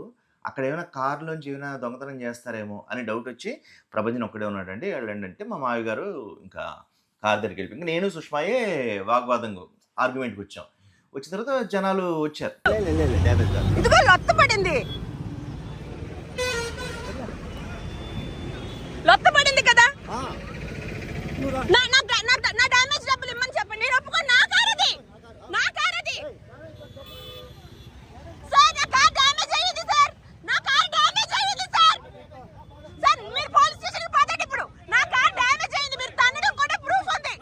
అక్కడ ఏమైనా కారులోంచి ఏమైనా దొంగతనం చేస్తారేమో అని డౌట్ వచ్చి, ప్రభంజన్ ఒక్కడే ఉన్నాడండి వెళ్ళండి అంటే మా మావయ్య గారు ఇంకా కారు దగ్గరికి వెళ్ళిపోయి నేను సుష్మాయే వాగ్వాదం ఆర్గ్యుమెంట్కి వచ్చాం. వచ్చిన తర్వాత జనాలు వచ్చారు. ఇదిగో లొత్త పడింది కదా, నా డ్యామేజ్ డబ్బులు ఇమ్మని చెప్పండి, నేను ఒప్పుకోను. నా కార్ అది సార్, నా కార్ డ్యామేజ్ అయ్యింది సార్, నా కార్ డ్యామేజ్ అయ్యింది సార్. సార్ మీరు పోలీస్ స్టేషన్కి పోతాడు ఇప్పుడు, నా కార్ డ్యామేజ్ అయ్యింది, మీరు తన్నడం కూడా ప్రూఫ్ ఉంది.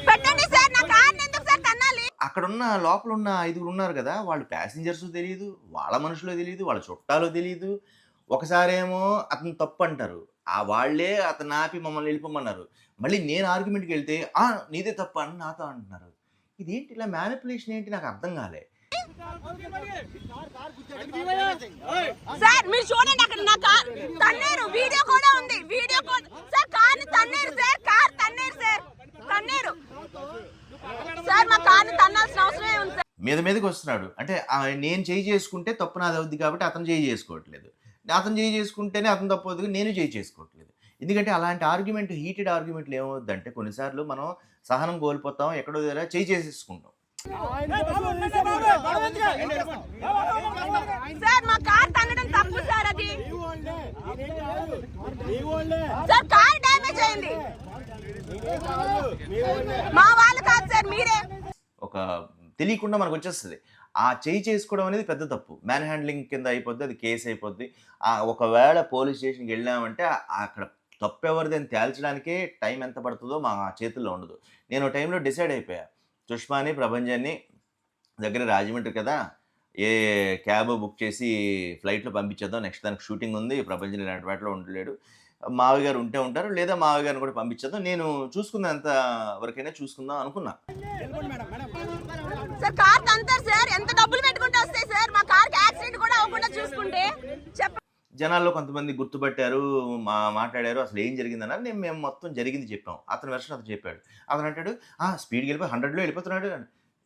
పెట్టండి సార్, నా కార్ ఎందుకు సార్ తన్నాలి? అక్కడున్న లోపల ఉన్న 5 ఉన్నారు కదా, వాళ్ళు ప్యాసింజర్స్ తెలియదు, వాళ్ళ మనుషులో తెలియదు, వాళ్ళ చుట్టాలో తెలియదు. ఒకసారేమో అతను తప్పు అంటారు, వాళ్ళే అతను ఆపి మమ్మల్ని వెళ్ళిపోమన్నారు. మళ్ళీ నేను ఆర్గ్యుమెంట్కి వెళ్తే నీదే తప్పు అని నాతో అంటున్నారు. ఇదేంటి ఇలా మ్యానిపులేషన్ ఏంటి నాకు అర్థం కాలే. సార్ మీరు చూడండి, అక్కడ నా కార్ తన్నేరు, వీడియో కూడా ఉంది, వీడియో కూడా. సార్ కార్ తన్నేరు సార్, కార్ తన్నేరు సార్, తన్నేరు సార్, మా కార్ తన్నాల్సిన అవసరమే ఉంది సార్. మీదకి వస్తున్నాడు అంటే నేను చేయి చేసుకుంటే తప్పు నాది అవుద్ది కాబట్టి అతను చేయి చేసుకోవట్లేదు, అతను చేయి చేసుకుంటేనే అతను తప్పు అవుతుంది, నేను చేయి చేసుకోవట్లేదు. ఎందుకంటే అలాంటి ఆర్గ్యుమెంట్, హీటెడ్ ఆర్గ్యుమెంట్లు ఏమవుద్దంటే కొన్నిసార్లు మనం సహనం కోల్పోతాం, ఎక్కడో దగ్గర చేయి చేసేసుకుంటాం. సార్ మా కార్ తన్నడం తప్పు సార్, అది సార్ కార్ డ్యామేజ్ అయింది, మా వాళ్ళు కాదు సార్, మీరే. ఒక తెలియకుండా మనకు వచ్చేస్తుంది. ఆ చేయి చేసుకోవడం అనేది పెద్ద తప్పు, మ్యాన్ హ్యాండ్లింగ్ కింద అయిపోద్ది, అది కేసు అయిపోద్ది. ఒకవేళ పోలీస్ స్టేషన్కి వెళ్ళామంటే అక్కడ తప్పు ఎవరిది అని తేల్చడానికే టైం ఎంత పడుతుందో మా చేతుల్లో ఉండదు. నేను టైంలో డిసైడ్ అయిపోయా, సుష్మాని ప్రభంజన్ని దగ్గర రాజమండ్రి కదా, ఏ క్యాబ్ బుక్ చేసి ఫ్లైట్లో పంపించేద్దాం, నెక్స్ట్ దానికి షూటింగ్ ఉంది, ప్రభంజన్ ఇలాంటి వాటిలో ఉండలేడు, మావయ్య గారు ఉంటే ఉంటారు, లేదా మావయ్య గారిని కూడా పంపించేద్దాం, నేను చూసుకున్నంత వరకైనా చూసుకుందాం అనుకున్నా. సార్ కార్ తంతారు సార్, ఎంత డబ్బులు పెట్టుకుంటే వస్తాయి సార్, మా కార్కి యాక్సిడెంట్ కూడా అవ్వకుండా చూసుకుంటే. జనాల్లో కొంతమంది గుర్తుపట్టారు, మాట్లాడారు, అసలు ఏం జరిగిందన్నారు. మేము మొత్తం జరిగింది చెప్పాం. అతని వెర్షన్ అతను చెప్పాడు. అతను అంటాడు స్పీడ్కి వెళ్ళిపోయి 100లో వెళ్ళిపోతున్నాడు.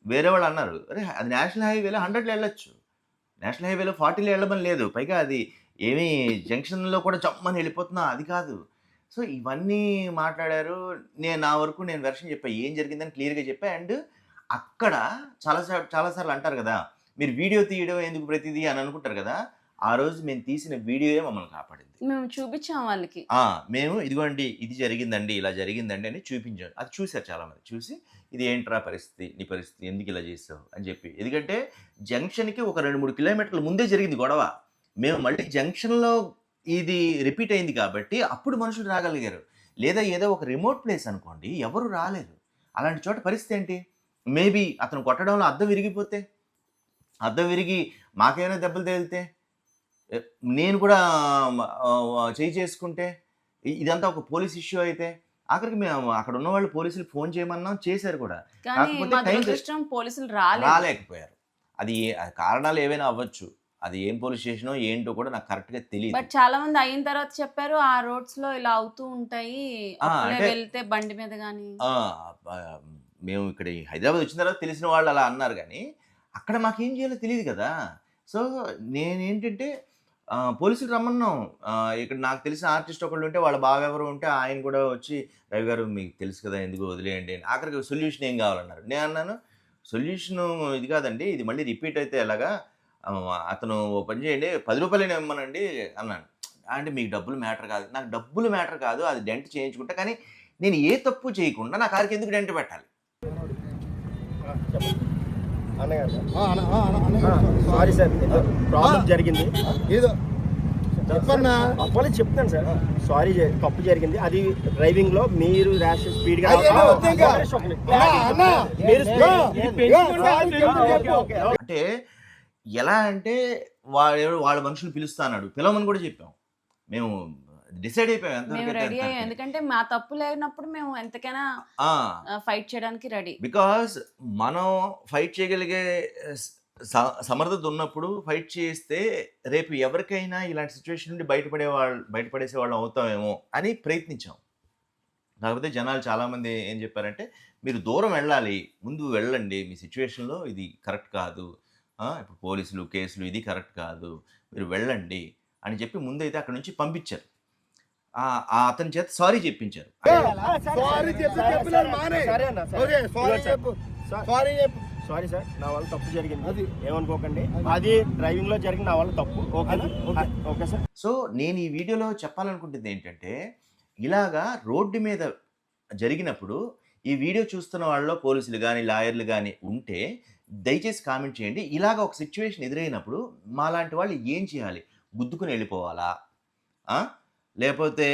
వేరే వాళ్ళు అన్నారు, అరే అది నేషనల్ హైవేలో 100లో వెళ్ళొచ్చు, నేషనల్ హైవేలో 40లో వెళ్ళమని లేదు, పైగా అది ఏమీ జంక్షన్లో కూడా జమ్మని వెళ్ళిపోతున్నా అది కాదు. సో ఇవన్నీ మాట్లాడారు. నా వరకు నేను వెర్షన్ చెప్పా, ఏం జరిగిందని క్లియర్గా చెప్పా. అండ్ అక్కడ చాలాసార్లు అంటారు కదా, మీరు వీడియో తీయడం ఎందుకు ప్రతిదీ అని అనుకుంటారు కదా, ఆ రోజు మేము తీసిన వీడియోయే మమ్మల్ని కాపాడింది. మేము చూపించాం వాళ్ళకి, మేము ఇదిగోండి ఇది జరిగిందండి, ఇలా జరిగిందండి అని చూపించాం. అది చూశారు చాలామంది, చూసి ఇది ఏంట్రా పరిస్థితి, నీ పరిస్థితి ఎందుకు ఇలా చేసావు అని చెప్పి. ఎందుకంటే జంక్షన్కి ఒక 2-3 కిలోమీటర్ల ముందే జరిగింది గొడవ, మేము మళ్ళీ జంక్షన్లో ఇది రిపీట్ అయింది కాబట్టి అప్పుడు మనుషులు రాగలిగారు. లేదా ఏదో ఒక రిమోట్ ప్లేస్ అనుకోండి, ఎవరు రాలేరు. అలాంటి చోట పరిస్థితి ఏంటి, మేబీ అతను కొట్టడంలో అద్దం విరిగిపోతే, అద్దం విరిగి మాకేమైనా దెబ్బలు తగిలితే, నేను కూడా చేయి చేసుకుంటే, ఇదంతా ఒక పోలీస్ ఇష్యూ అయితే, ఆఖరికి మేము అక్కడ ఉన్న వాళ్ళు పోలీసులు ఫోన్ చేయమన్నాం, చేశారు కూడా, కాకపోతే పోలీసులు రాలేకపోయారు. అది కారణాలు ఏవైనా అవ్వచ్చు, అది ఏం పోలీస్ స్టేషనో ఏంటో కూడా నాకు కరెక్ట్గా తెలియదు. బట్ చాలా మంది అయిన తర్వాత చెప్పారు ఆ రోడ్స్ లో ఇలా అవుతూ ఉంటాయి, వెళ్తే బండి మీద కానీ. మేము ఇక్కడ హైదరాబాద్ వచ్చిన తర్వాత తెలిసిన వాళ్ళు అలా అన్నారు, కానీ అక్కడ మాకేం చేయాలో తెలియదు కదా. సో నేనేంటంటే పోలీసులు రమ్మన్నాం. ఇక్కడ నాకు తెలిసిన ఆర్టిస్ట్ ఒకళ్ళు ఉంటే, వాళ్ళ బాగా ఎవరు ఉంటే ఆయన కూడా వచ్చి, రవి గారు మీకు తెలుసు కదా ఎందుకు వదిలేయండి, ఆఖరికి సొల్యూషన్ ఏం కావాలన్నారు. నేను అన్నాను, సొల్యూషన్ ఇది కాదండి, ఇది మళ్ళీ రిపీట్ అయితే ఎలాగా, అతను ఓ పని చేయండి 10 రూపాయలు ఇవ్వమనండి అన్నాను. అంటే మీకు డబ్బులు మ్యాటర్ కాదు, నాకు డబ్బులు మ్యాటర్ కాదు, అది డెంట్ చేయించుకుంటా, కానీ నేను ఏ తప్పు చేయకుండా నా కారుకి ఎందుకు డెంట్ పెట్టాలి? సారీ సార్, ప్రాబ్లం జరిగింది. ఏదో చెప్పన్నా అప్పాలి చెప్తాను సార్. సారీ, తప్పు జరిగింది. అది డ్రైవింగ్ లో మీరు ర్యాష్ స్పీడ్ గా అంటే ఎలా అంటే వాళ్ళ మనుషులు పిలుస్తాడు, పిలవమని కూడా చెప్పాం. మేము డిసైడ్ అయిపోయాం మేము రెడీ అయ్యాం, ఎందుకంటే మా తప్పు లేనప్పుడు మేము ఎంతకైనా ఫైట్ చేయడానికి రెడీ. బికాస్ మనం ఫైట్ చేయగలిగే సమర్థత ఉన్నప్పుడు ఫైట్ చేస్తే రేపు ఎవరికైనా ఇలాంటి సిచ్యువేషన్ నుండి బయటపడేసే వాళ్ళం అవుతామేమో అని ప్రయత్నించాం. కాకపోతే జనాలు చాలామంది ఏం చెప్పారంటే, మీరు దూరం వెళ్ళాలి, ముందు వెళ్ళండి, మీ సిచ్యువేషన్లో ఇది కరెక్ట్ కాదు, ఇప్పుడు పోలీసులు కేసులు ఇది కరెక్ట్ కాదు, మీరు వెళ్ళండి అని చెప్పి ముందైతే అక్కడ నుంచి పంపించారు. అతని చేత సారీ చెప్పించారు. సారీ సార్, నా వల్ల తప్పు జరిగింది, ఏమనుకోకండి. అది డ్రైవింగ్ లో జరిగిన నా వల్ల తప్పు. Okay sir. సో నేను ఈ వీడియోలో చెప్పాలనుకుంటుంది ఏంటంటే, ఇలాగా రోడ్డు మీద జరిగినప్పుడు ఈ వీడియో చూస్తున్న వాళ్ళలో పోలీసులు కానీ లాయర్లు కానీ ఉంటే దయచేసి కామెంట్ చేయండి. ఇలాగ ఒక సిచ్యువేషన్ ఎదురైనప్పుడు మాలాంటి వాళ్ళు ఏం చేయాలి? గుద్దుకుని వెళ్ళిపోవాలా, లేకపోతే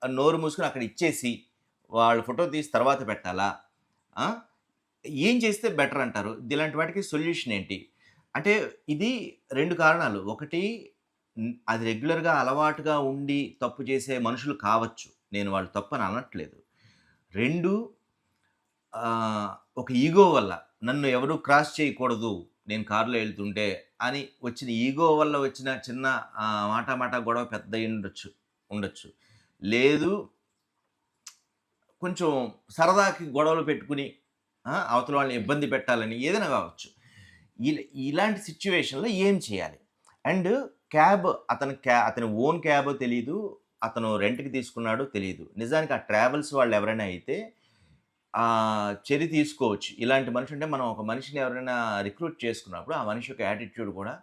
నోరు మూసుకుని అక్కడ ఇచ్చేసి వాళ్ళ ఫోటో తీసి తర్వాత పెట్టాలా? ఏం చేస్తే బెటర్ అంటారు? ఇలాంటి వాటికి సొల్యూషన్ ఏంటి? అంటే ఇది 2 కారణాలు. ఒకటి, అది రెగ్యులర్గా అలవాటుగా ఉండి తప్పు చేసే మనుషులు కావచ్చు, నేను వాళ్ళు తప్పని అనట్లేదు. 2, ఒక ఈగో వల్ల నన్ను ఎవరు క్రాస్ చేయకూడదు నేను కారులో వెళ్తుంటే అని వచ్చిన ఈగో వల్ల వచ్చిన చిన్న మాట గొడవ పెద్ద ఉండొచ్చు. లేదు, కొంచెం సరదాకి గొడవలు పెట్టుకుని అవతల వాళ్ళని ఇబ్బంది పెట్టాలని ఏదైనా కావచ్చు. ఇలాంటి సిచ్యువేషన్లో ఏం చేయాలి? అండ్ క్యాబ్ అతని ఓన్ క్యాబ్ తెలీదు, అతను రెంట్కి తీసుకున్నాడు తెలియదు. నిజానికి ఆ ట్రావెల్స్ వాళ్ళు ఎవరైనా అయితే చర్య తీసుకోవచ్చు. ఇలాంటి మనిషి అంటే మనం ఒక మనిషిని ఎవరైనా రిక్రూట్ చేసుకున్నప్పుడు ఆ మనిషి యొక్క యాటిట్యూడ్ కూడా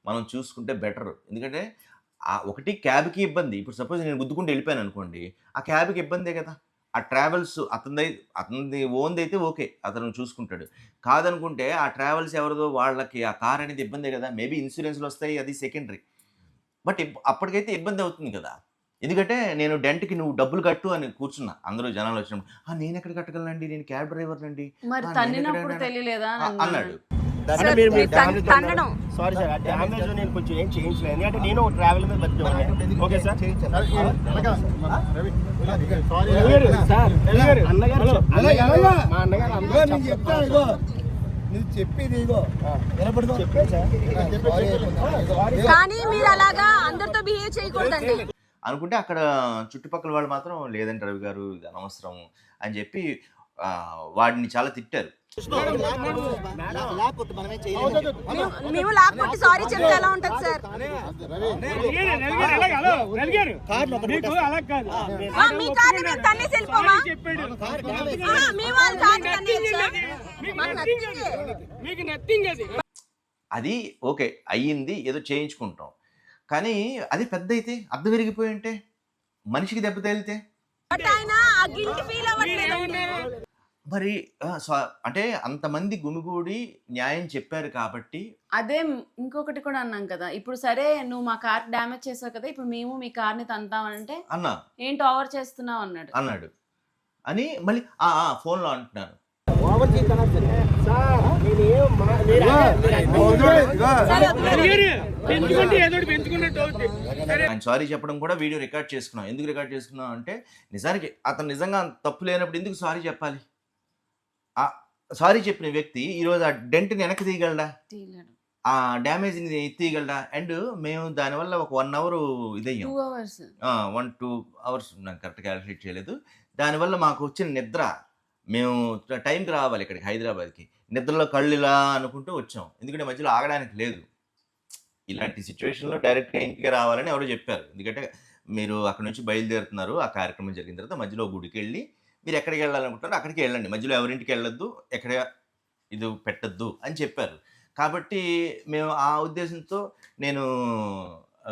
మనం చూసుకుంటే బెటర్. ఎందుకంటే ఒకటి క్యాబ్కి ఇబ్బంది. ఇప్పుడు సపోజ్ నేను గుద్దుకుంటూ వెళ్ళిపోయాను అనుకోండి, ఆ క్యాబ్కి ఇబ్బందే కదా. ఆ ట్రావెల్స్ అతనిది ఓన్ది అయితే ఓకే, అతను చూసుకుంటాడు. కాదనుకుంటే ఆ ట్రావెల్స్ ఎవరిదో వాళ్ళకి ఆ కార్ అనేది ఇబ్బందే కదా. మేబీ ఇన్సూరెన్స్లు వస్తాయి, అది సెకండరీ. బట్ అప్పటికైతే ఇబ్బంది అవుతుంది కదా. ఎందుకంటే నేను డెంట్కి నువ్వు డబ్బులు కట్టు అని కూర్చున్నా, అందరూ జనాలు వచ్చినప్పుడు నేను ఎక్కడ కట్టగలనండి, నేను క్యాబ్ డ్రైవర్ నండి అన్నాడు. సారీ సార్, డ్యామేజ్ నేను కొంచెం ఏం చేయించలేదు, ఎందుకంటే నేను ట్రావెల్ మీద బతికి. Okay sir. కానీ మీరు అలాగా అందరితో బిహేవ్ చేయకూడదండి అనుకుంటే అక్కడ చుట్టుపక్కల వాళ్ళు మాత్రం లేదండి రవి గారు ఇది అనవసరం అని చెప్పి వాడిని చాలా తిట్టారు. మేము లాక్కొట్టి సారీ చెప్తే ఎలా ఉంటుంది సార్? మీ కార్ని మేము తన్నేసి వెళ్ళిపోమా? మీ వాళ్ళ కార్ని తన్నేసి అది ఓకే అయ్యింది, ఏదో చేయించుకుంటాం. కానీ అది పెద్ద అయితే అర్థం విరిగిపోయి ఉంటే మనిషికి దెబ్బ తగిలితే మరి అంటే అంతమంది గుమిగూడి న్యాయం చెప్పారు కాబట్టి. అదే ఇంకొకటి కూడా అన్నాం కదా, ఇప్పుడు సరే నువ్వు మా కార్ డ్యామేజ్ చేసావు కదా, ఇప్పుడు మేము మీ కార్ని తంతామంటే అన్నా ఏంటి ఓవర్ చేస్తున్నావు అన్నాడు అని మళ్ళీ ఫోన్లో అంటున్నాను. ఆయన సారీ చెప్పడం కూడా వీడియో రికార్డ్ చేసుకున్నాం. ఎందుకు రికార్డ్ చేసుకున్నాం అంటే, నిజానికి అతను నిజంగా తప్పు లేనప్పుడు ఎందుకు సారీ చెప్పాలి? సారీ చెప్పిన వ్యక్తి ఈరోజు ఆ డెంట్ని వెనక్కి తీయగలడా, ఆ డ్యామేజ్ని తీయగలడా? అండ్ మేము దానివల్ల ఒక 1 అవర్ ఇదయ్యాం, 1-2 అవర్స్ నాకు కరెక్ట్ క్యాలిక్యులేట్ చేయలేదు. దానివల్ల మాకు వచ్చిన నిద్ర, మేము టైంకి రావాలి ఇక్కడికి హైదరాబాద్కి, నిద్రలో కళ్ళు ఇలా అనుకుంటూ వచ్చాం. ఎందుకంటే మధ్యలో ఆగడానికి లేదు. ఇలాంటి సిచ్యువేషన్లో డైరెక్ట్గా ఇంటికి రావాలని ఎవరో చెప్పారు. ఎందుకంటే మీరు అక్కడ నుంచి బయలుదేరుతున్నారు, ఆ కార్యక్రమం జరిగిన తర్వాత మధ్యలో గుడికి వెళ్ళి మీరు ఎక్కడికి వెళ్ళాలనుకుంటారో అక్కడికి వెళ్ళండి, మధ్యలో ఎవరింటికి వెళ్ళొద్దు, ఎక్కడ ఇది పెట్టద్దు అని చెప్పారు. కాబట్టి మేము ఆ ఉద్దేశంతో నేను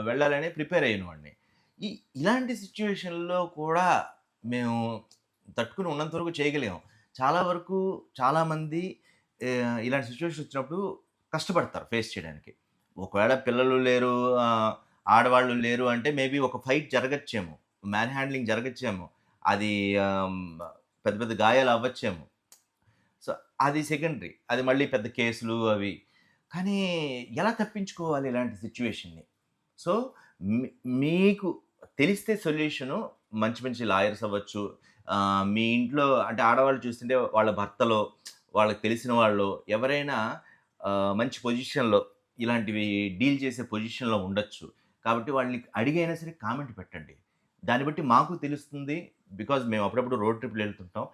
వెళ్ళాలని ప్రిపేర్ అయిన వాడిని. ఇలాంటి సిచ్యువేషన్లో కూడా మేము తట్టుకుని ఉన్నంత వరకు చేయగలిగాం. చాలా వరకు చాలామంది ఇలాంటి సిచ్యువేషన్ వచ్చినప్పుడు కష్టపడతారు ఫేస్ చేయడానికి. ఒకవేళ పిల్లలు లేరు, ఆడవాళ్ళు లేరు అంటే మేబీ ఒక ఫైట్ జరగచ్చేమో, మ్యాన్ హ్యాండ్లింగ్ జరగచ్చేమో, అది పెద్ద పెద్ద గాయాలు అవ్వచ్చేమో. సో అది సెకండరీ, అది మళ్ళీ పెద్ద కేసులు అవి. కానీ ఎలా తప్పించుకోవాలి ఇలాంటి సిచ్యువేషన్ని? సో మీకు తెలిస్తే సొల్యూషను మంచి మంచి లాయర్స్ అవ్వచ్చు, మీ ఇంట్లో అంటే ఆడవాళ్ళు చూస్తుంటే వాళ్ళ భర్తలో, వాళ్ళకి తెలిసిన వాళ్ళు ఎవరైనా మంచి పొజిషన్లో ఇలాంటివి డీల్ చేసే పొజిషన్లో ఉండొచ్చు. కాబట్టి వాళ్ళని అడిగైనా సరే కామెంట్ పెట్టండి. దాన్ని బట్టి మాకు తెలుస్తుంది. బికాజ్ మేము అప్పుడప్పుడు రోడ్ ట్రిప్లు వెళ్తుంటాం.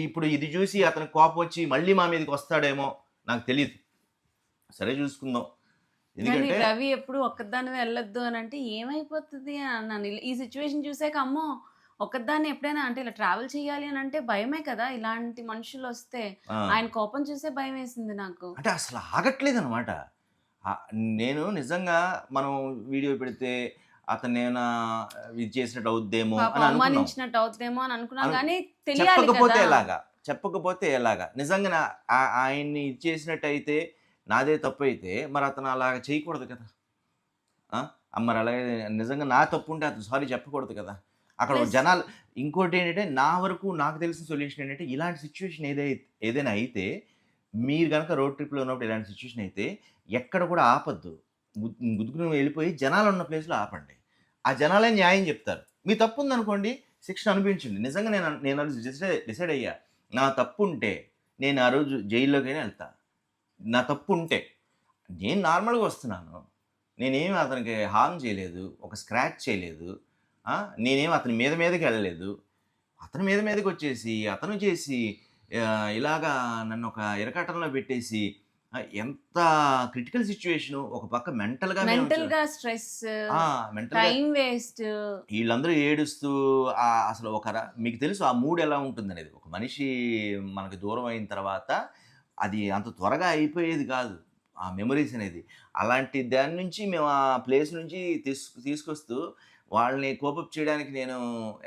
ఇప్పుడు ఇది చూసి అతనికి కోపం వచ్చి మళ్ళీ మా మీదకి వస్తాడేమో నాకు తెలియదు. సరే చూసుకుందాం. కానీ ఎందుకంటే రవి ఎప్పుడు ఒక్కదాన్ని వెళ్ళొద్దు అని అంటే ఏమైపోతుంది అన్నాను. ఈ సిచ్యువేషన్ చూసాక అమ్మో ఒక్కదాన్ని ఎప్పుడైనా అంటే ఇలా ట్రావెల్ చేయాలి అని అంటే భయమే కదా, ఇలాంటి మనుషులు వస్తే. ఆ, ఆయన కోపం చూసే భయం వేసింది నాకు. అంటే అసలు ఆగట్లేదు అనమాట. నేను నిజంగా మనం వీడియో పెడితే అతను ఏమైనా ఇది చేసినట్టు అవుద్దేమో పాపం అని అనుకున్నాం. అవమానించినట్టు అవుతుందేమో అని అనుకున్నాం, అను- కానీ తెలియాలి చెప్పకపోతే కదా. ఎలాగా, చెప్పకపోతే ఎలాగా? నిజంగా ఆయన్ని ఇది చేసినట్టు అయితే, నాదే తప్పు అయితే మరి అతను అలాగ చేయకూడదు కదా. ఆ? మరి అలాగే నిజంగా నా తప్పు ఉంటే అతను సారీ చెప్పకూడదు కదా. అక్కడ ప్లస్ జనాలు ఇంకోటి ఏంటంటే, నా వరకు నాకు తెలిసిన సొల్యూషన్ ఏంటంటే, ఇలాంటి సిచ్యువేషన్ ఏదైనా అయితే, మీరు కనుక రోడ్ ట్రిప్లో ఉన్నప్పుడు ఇలాంటి సిచ్యువేషన్ అయితే ఎక్కడ కూడా ఆపద్దు. గుద్దుకుని వెళ్ళిపోయి జనాలు ఉన్న ప్లేస్లో ఆపండి. ఆ జనాలే న్యాయం చెప్తారు. మీ తప్పు ఉందనుకోండి, శిక్షణ అనిపించండి. నిజంగా నేను డిసైడ్ అయ్యా, నా తప్పు ఉంటే నేను ఆ రోజు జైల్లోకైనా వెళ్తా. నా తప్పు ఉంటే నేను నార్మల్గా వస్తున్నాను, నేనేమి అతనికి హార్మ్ చేయలేదు, ఒక స్క్రాచ్ చేయలేదు, నేనేమి అతని మీదకి వెళ్ళలేదు. అతని మీదకి వచ్చేసి అతను చేసి ఇలాగా నన్ను ఒక ఇరకాటంలో పెట్టేసి, ఎంత క్రిటికల్ సిచ్యువేషను. ఒక పక్క మెంటల్గా స్ట్రెస్, మెంటల్గా టైం వేస్ట్. వీళ్ళందరూ ఏడుస్తూ అసలు మీకు తెలుసు ఆ మూడ్ ఎలా ఉంటుందనేది. ఒక మనిషి మనకు దూరం అయిన తర్వాత అది అంత త్వరగా అయిపోయేది కాదు ఆ మెమరీస్ అనేది. అలాంటి దాని నుంచి మేము ఆ ప్లేస్ నుంచి తీసుకొస్తూ వాళ్ళని కోపప్ చేయడానికి నేను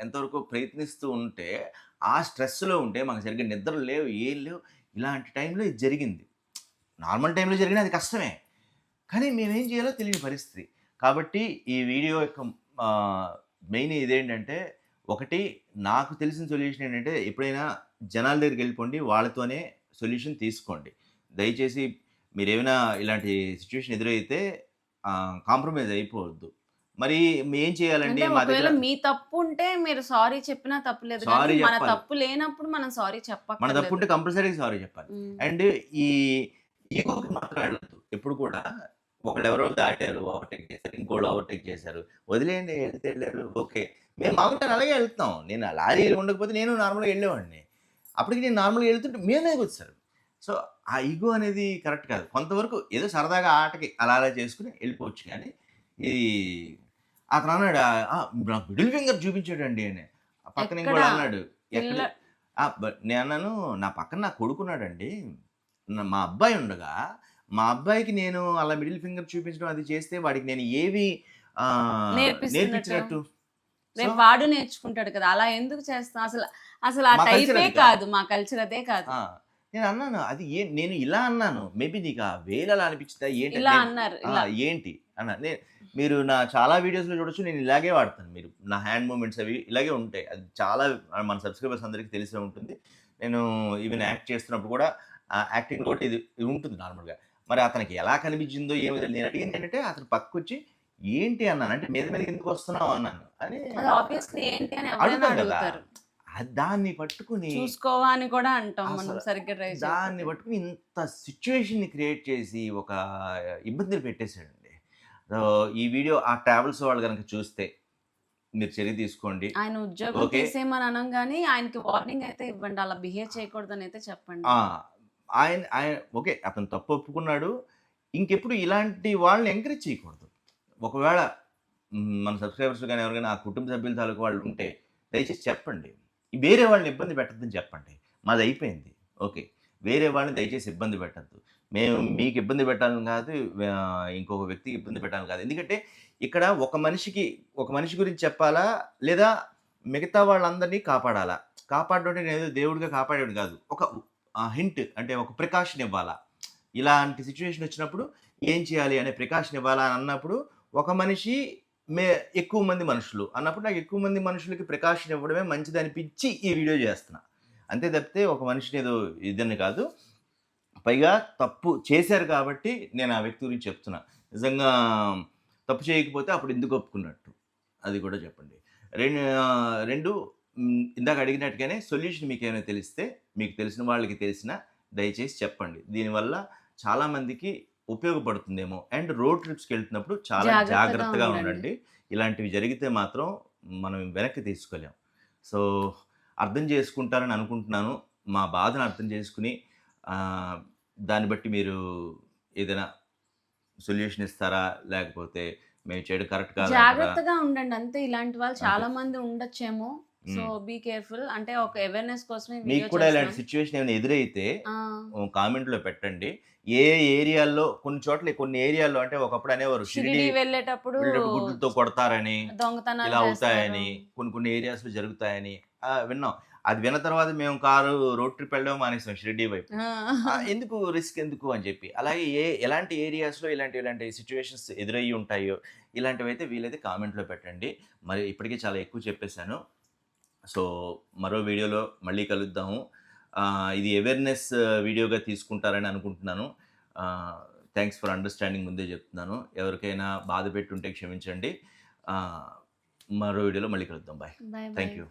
ఎంతవరకు ప్రయత్నిస్తూ ఉంటే, ఆ స్ట్రెస్లో ఉంటే మాకు సరిగ్గా నిద్రలు లేవు, ఏం లేవు. ఇలాంటి టైంలో ఇది జరిగింది. నార్మల్ టైంలో జరిగినా అది కష్టమే, కానీ మేమేం చేయాలో తెలియని పరిస్థితి. కాబట్టి ఈ వీడియో యొక్క మెయిన్ ఇదేంటంటే, ఒకటి నాకు తెలిసిన సొల్యూషన్ ఏంటంటే, ఎప్పుడైనా జనాల దగ్గరికి వెళ్ళిపోండి, వాళ్ళతోనే సొల్యూషన్ తీసుకోండి. దయచేసి మీరు ఏమైనా ఇలాంటి సిచ్యువేషన్ ఎదురైతే కాంప్రమైజ్ అయిపోవద్దు. మరి ఏం చేయాలండి? అంటే మా ఒకవేళ దగ్గర మీ తప్పు ఉంటే మీరు సారీ చెప్పినా తప్పులేదు, సారీ కానీ మన చెప్పాలి. తప్పు లేనప్పుడు మనం సారీ మన తప్పు చెప్పక్కర్లేదు. ఉంటే కంపల్సరీగా సారీ చెప్పాలి. అండ్ ఈ ఈగోకి మాత్రం వెళ్ళొద్దు. ఎప్పుడు కూడా ఒకళ్ళెవరో దాటారు, ఓవర్టేక్ చేశారు, ఇంకోళ్ళు ఓవర్టేక్ చేశారు, వదిలేయండి, వెళ్తే వెళ్ళారు, ఓకే. మేము మామూలుగా అలాగే వెళ్తాం. నేను ఆ లారీ ఉండకపోతే నేను నార్మల్గా వెళ్ళేవాడిని. అప్పటికి నేను నార్మల్గా వెళ్తుంటే మీదే వచ్చారు. సో ఆ ఈగో అనేది కరెక్ట్ కాదు. కొంతవరకు ఏదో సరదాగా ఆటకి అలా చేసుకుని వెళ్ళిపోవచ్చు. కానీ ఇది అతను అన్నాడు, నాకు మిడిల్ ఫింగర్ చూపించాడండి అని. ఆ పక్కన ఎక్కడ? ఇంకోటి అన్నాడు, ఎక్కడ? పిల్ల నేను అన్నాను, నా పక్కన నా కొడుకున్నాడండి, మా అబ్బాయి ఉండగా మా అబ్బాయికి నేను అలా మిడిల్ ఫింగర్ చూపించడం అది చేస్తే వాడికి నేను ఏవి నేర్పించినట్టు? రేపు వాడు నేర్చుకుంటాడు కదా, అలా ఎందుకు చేస్తాం? అసలు అసలు ఆ మా culture టైపే అది కాదు, మా కల్చర్ అదే కాదు. నేను అన్నాను, అది నేను ఇలా అన్నాను, మేబీ నీకు ఆ వేలు అలా అనిపించిందా ఏంటి? ఇలా అన్నారు, ఇలా. ఏంటి అన్నా. మీరు నా చాలా వీడియోస్లో చూడొచ్చు, నేను ఇలాగే వాడతాను. మీరు నా హ్యాండ్ మూమెంట్స్ అవి ఇలాగే ఉంటాయి. అది చాలా మన సబ్స్క్రైబర్స్ అందరికీ తెలిసే ఉంటుంది. నేను ఈవెన్ యాక్ట్ చేస్తున్నప్పుడు కూడా యాక్టింగ్ కూడా ఇది ఉంటుంది నార్మల్గా. మరి అతనికి ఎలా కనిపించిందో ఏమో నేను అడిగింది ఏంటంటే, అతను పక్కకు వచ్చి ఏంటి అన్నాను, అంటే మీద ఎందుకు వస్తున్నావు అన్నాను అని అది obviously ఏంటి అని ఎవరైనా అడుగుతారు కదా. అడుగుతారు. దాన్ని పట్టుకుని చూసుకోవా అని కూడా అంటాం మనం, అసలు సరిగ్గా ట్రై దాన్ని పట్టుకుని ఇంత సిచ్యువేషన్ని క్రియేట్ చేసి ఒక ఇబ్బందులు పెట్టేశాడండి. ఈ వీడియో ఆ ట్రావెల్స్ వాళ్ళు కనుక చూస్తే మీరు చర్య తీసుకోండి. ఆయన ఉద్యోగం ఓకే. తీసేయమని అనం కానీ ఆయనకి వార్నింగ్ అయితే ఇవ్వండి, అలా బిహేవ్ చేయకూడదని అయితే చెప్పండి. ఆయన ఓకే, అతను తప్పు ఒప్పుకున్నాడు. ఇంకెప్పుడు ఇలాంటి వాళ్ళని ఎంకరేజ్ చేయకూడదు. ఒకవేళ మన సబ్స్క్రైబర్స్ కానీ ఎవరికైనా ఆ కుటుంబ సభ్యుల తాలూకు వాళ్ళు ఉంటే దయచేసి చెప్పండి, వేరే వాళ్ళని ఇబ్బంది పెట్టద్దని చెప్పండి. మాది అయిపోయింది, ఓకే. వేరే వాళ్ళని దయచేసి ఇబ్బంది పెట్టద్దు. మేము మీకు ఇబ్బంది పెట్టాలని కాదు, ఇంకొక వ్యక్తికి ఇబ్బంది పెట్టాలని కాదు. ఎందుకంటే ఇక్కడ ఒక మనిషి గురించి చెప్పాలా, లేదా మిగతా వాళ్ళందరినీ కాపాడాలా? కాపాడడం అంటే నేను ఏదో దేవుడిగా కాపాడేవాడు కాదు, ఒక హింట్ అంటే ఒక ప్రికాషన్ ఇవ్వాలా, ఇలాంటి సిచ్యువేషన్ వచ్చినప్పుడు ఏం చేయాలి అనే ప్రికాషన్ ఇవ్వాలా అని అన్నప్పుడు ఒక మనిషి ఎక్కువ మంది మనుషులు అన్నప్పుడు నాకు ఎక్కువ మంది మనుషులకి ప్రికాషన్ ఇవ్వడమే మంచిది అనిపించి ఈ వీడియో చేస్తున్నా. అంతే తప్పితే ఒక మనిషిని ఏదో ఇదని కాదు. పైగా తప్పు చేశారు కాబట్టి నేను ఆ వ్యక్తి గురించి చెప్తున్నా. నిజంగా తప్పు చేయకపోతే అప్పుడు ఎందుకు ఒప్పుకున్నట్టు అది కూడా చెప్పండి. రెండు ఇందాక అడిగినట్టుగానే సొల్యూషన్ మీకు ఏమైనా తెలిస్తే, మీకు తెలిసిన వాళ్ళకి తెలిసినా దయచేసి చెప్పండి. దీనివల్ల చాలామందికి ఉపయోగపడుతుందేమో. అండ్ రోడ్ ట్రిప్స్కి వెళ్తున్నప్పుడు చాలా జాగ్రత్తగా ఉండండి. ఇలాంటివి జరిగితే మాత్రం మనం వెనక్కి తీసుకోలేం. సో అర్థం చేసుకుంటారని అనుకుంటున్నాను. మా బాధను అర్థం చేసుకుని దాన్ని బట్టి మీరు ఏదైనా సొల్యూషన్ ఇస్తారా, లేకపోతే మేము చేయడం కరెక్ట్ కాదు జాగ్రత్తగా ఉండండి అంతే. ఇలాంటి వాళ్ళు చాలా మంది ఉండొచ్చేమో. So be careful. అంటే ఒక అవేర్నెస్ కోసమే మీకు కూడా ఇలాంటి సిచ్యువేషన్ ఏమైనా ఎదురైతే కామెంట్లో పెట్టండి. ఏ ఏరియాల్లో కొన్ని ఏరియాల్లో అంటే ఒకప్పుడు అనేవారు షిరిడి వెళ్ళేటప్పుడు గుడ్లతో కొడతారని, దొంగతనాలు ఇలా అవుతాయని, కొన్ని ఏరియాస్ లో జరుగుతాయని విన్నాం. అది విన్న తర్వాత మేము రోడ్ ట్రిప్ వెళ్ళడం మానేసాం షిరిడి వైపు. ఎందుకు రిస్క్ ఎందుకు అని చెప్పి. అలాగే ఎలాంటి ఏరియాస్లో ఇలాంటి సిచ్యువేషన్స్ ఎదురయ్యి ఉంటాయో ఇలాంటివి అయితే వీలైతే కామెంట్లో పెట్టండి. మరి ఇప్పటికే చాలా ఎక్కువ చెప్పేశాను. సో మరో వీడియోలో మళ్ళీ కలుద్దాము. ఇది అవేర్నెస్ వీడియోగా తీసుకుంటారని అనుకుంటున్నాను. థ్యాంక్స్ ఫర్ అండర్స్టాండింగ్ ముందే చెప్తున్నాను. ఎవరికైనా బాధ పెట్టుంటే క్షమించండి. మరో వీడియోలో మళ్ళీ కలుద్దాం. బాయ్. Thank you.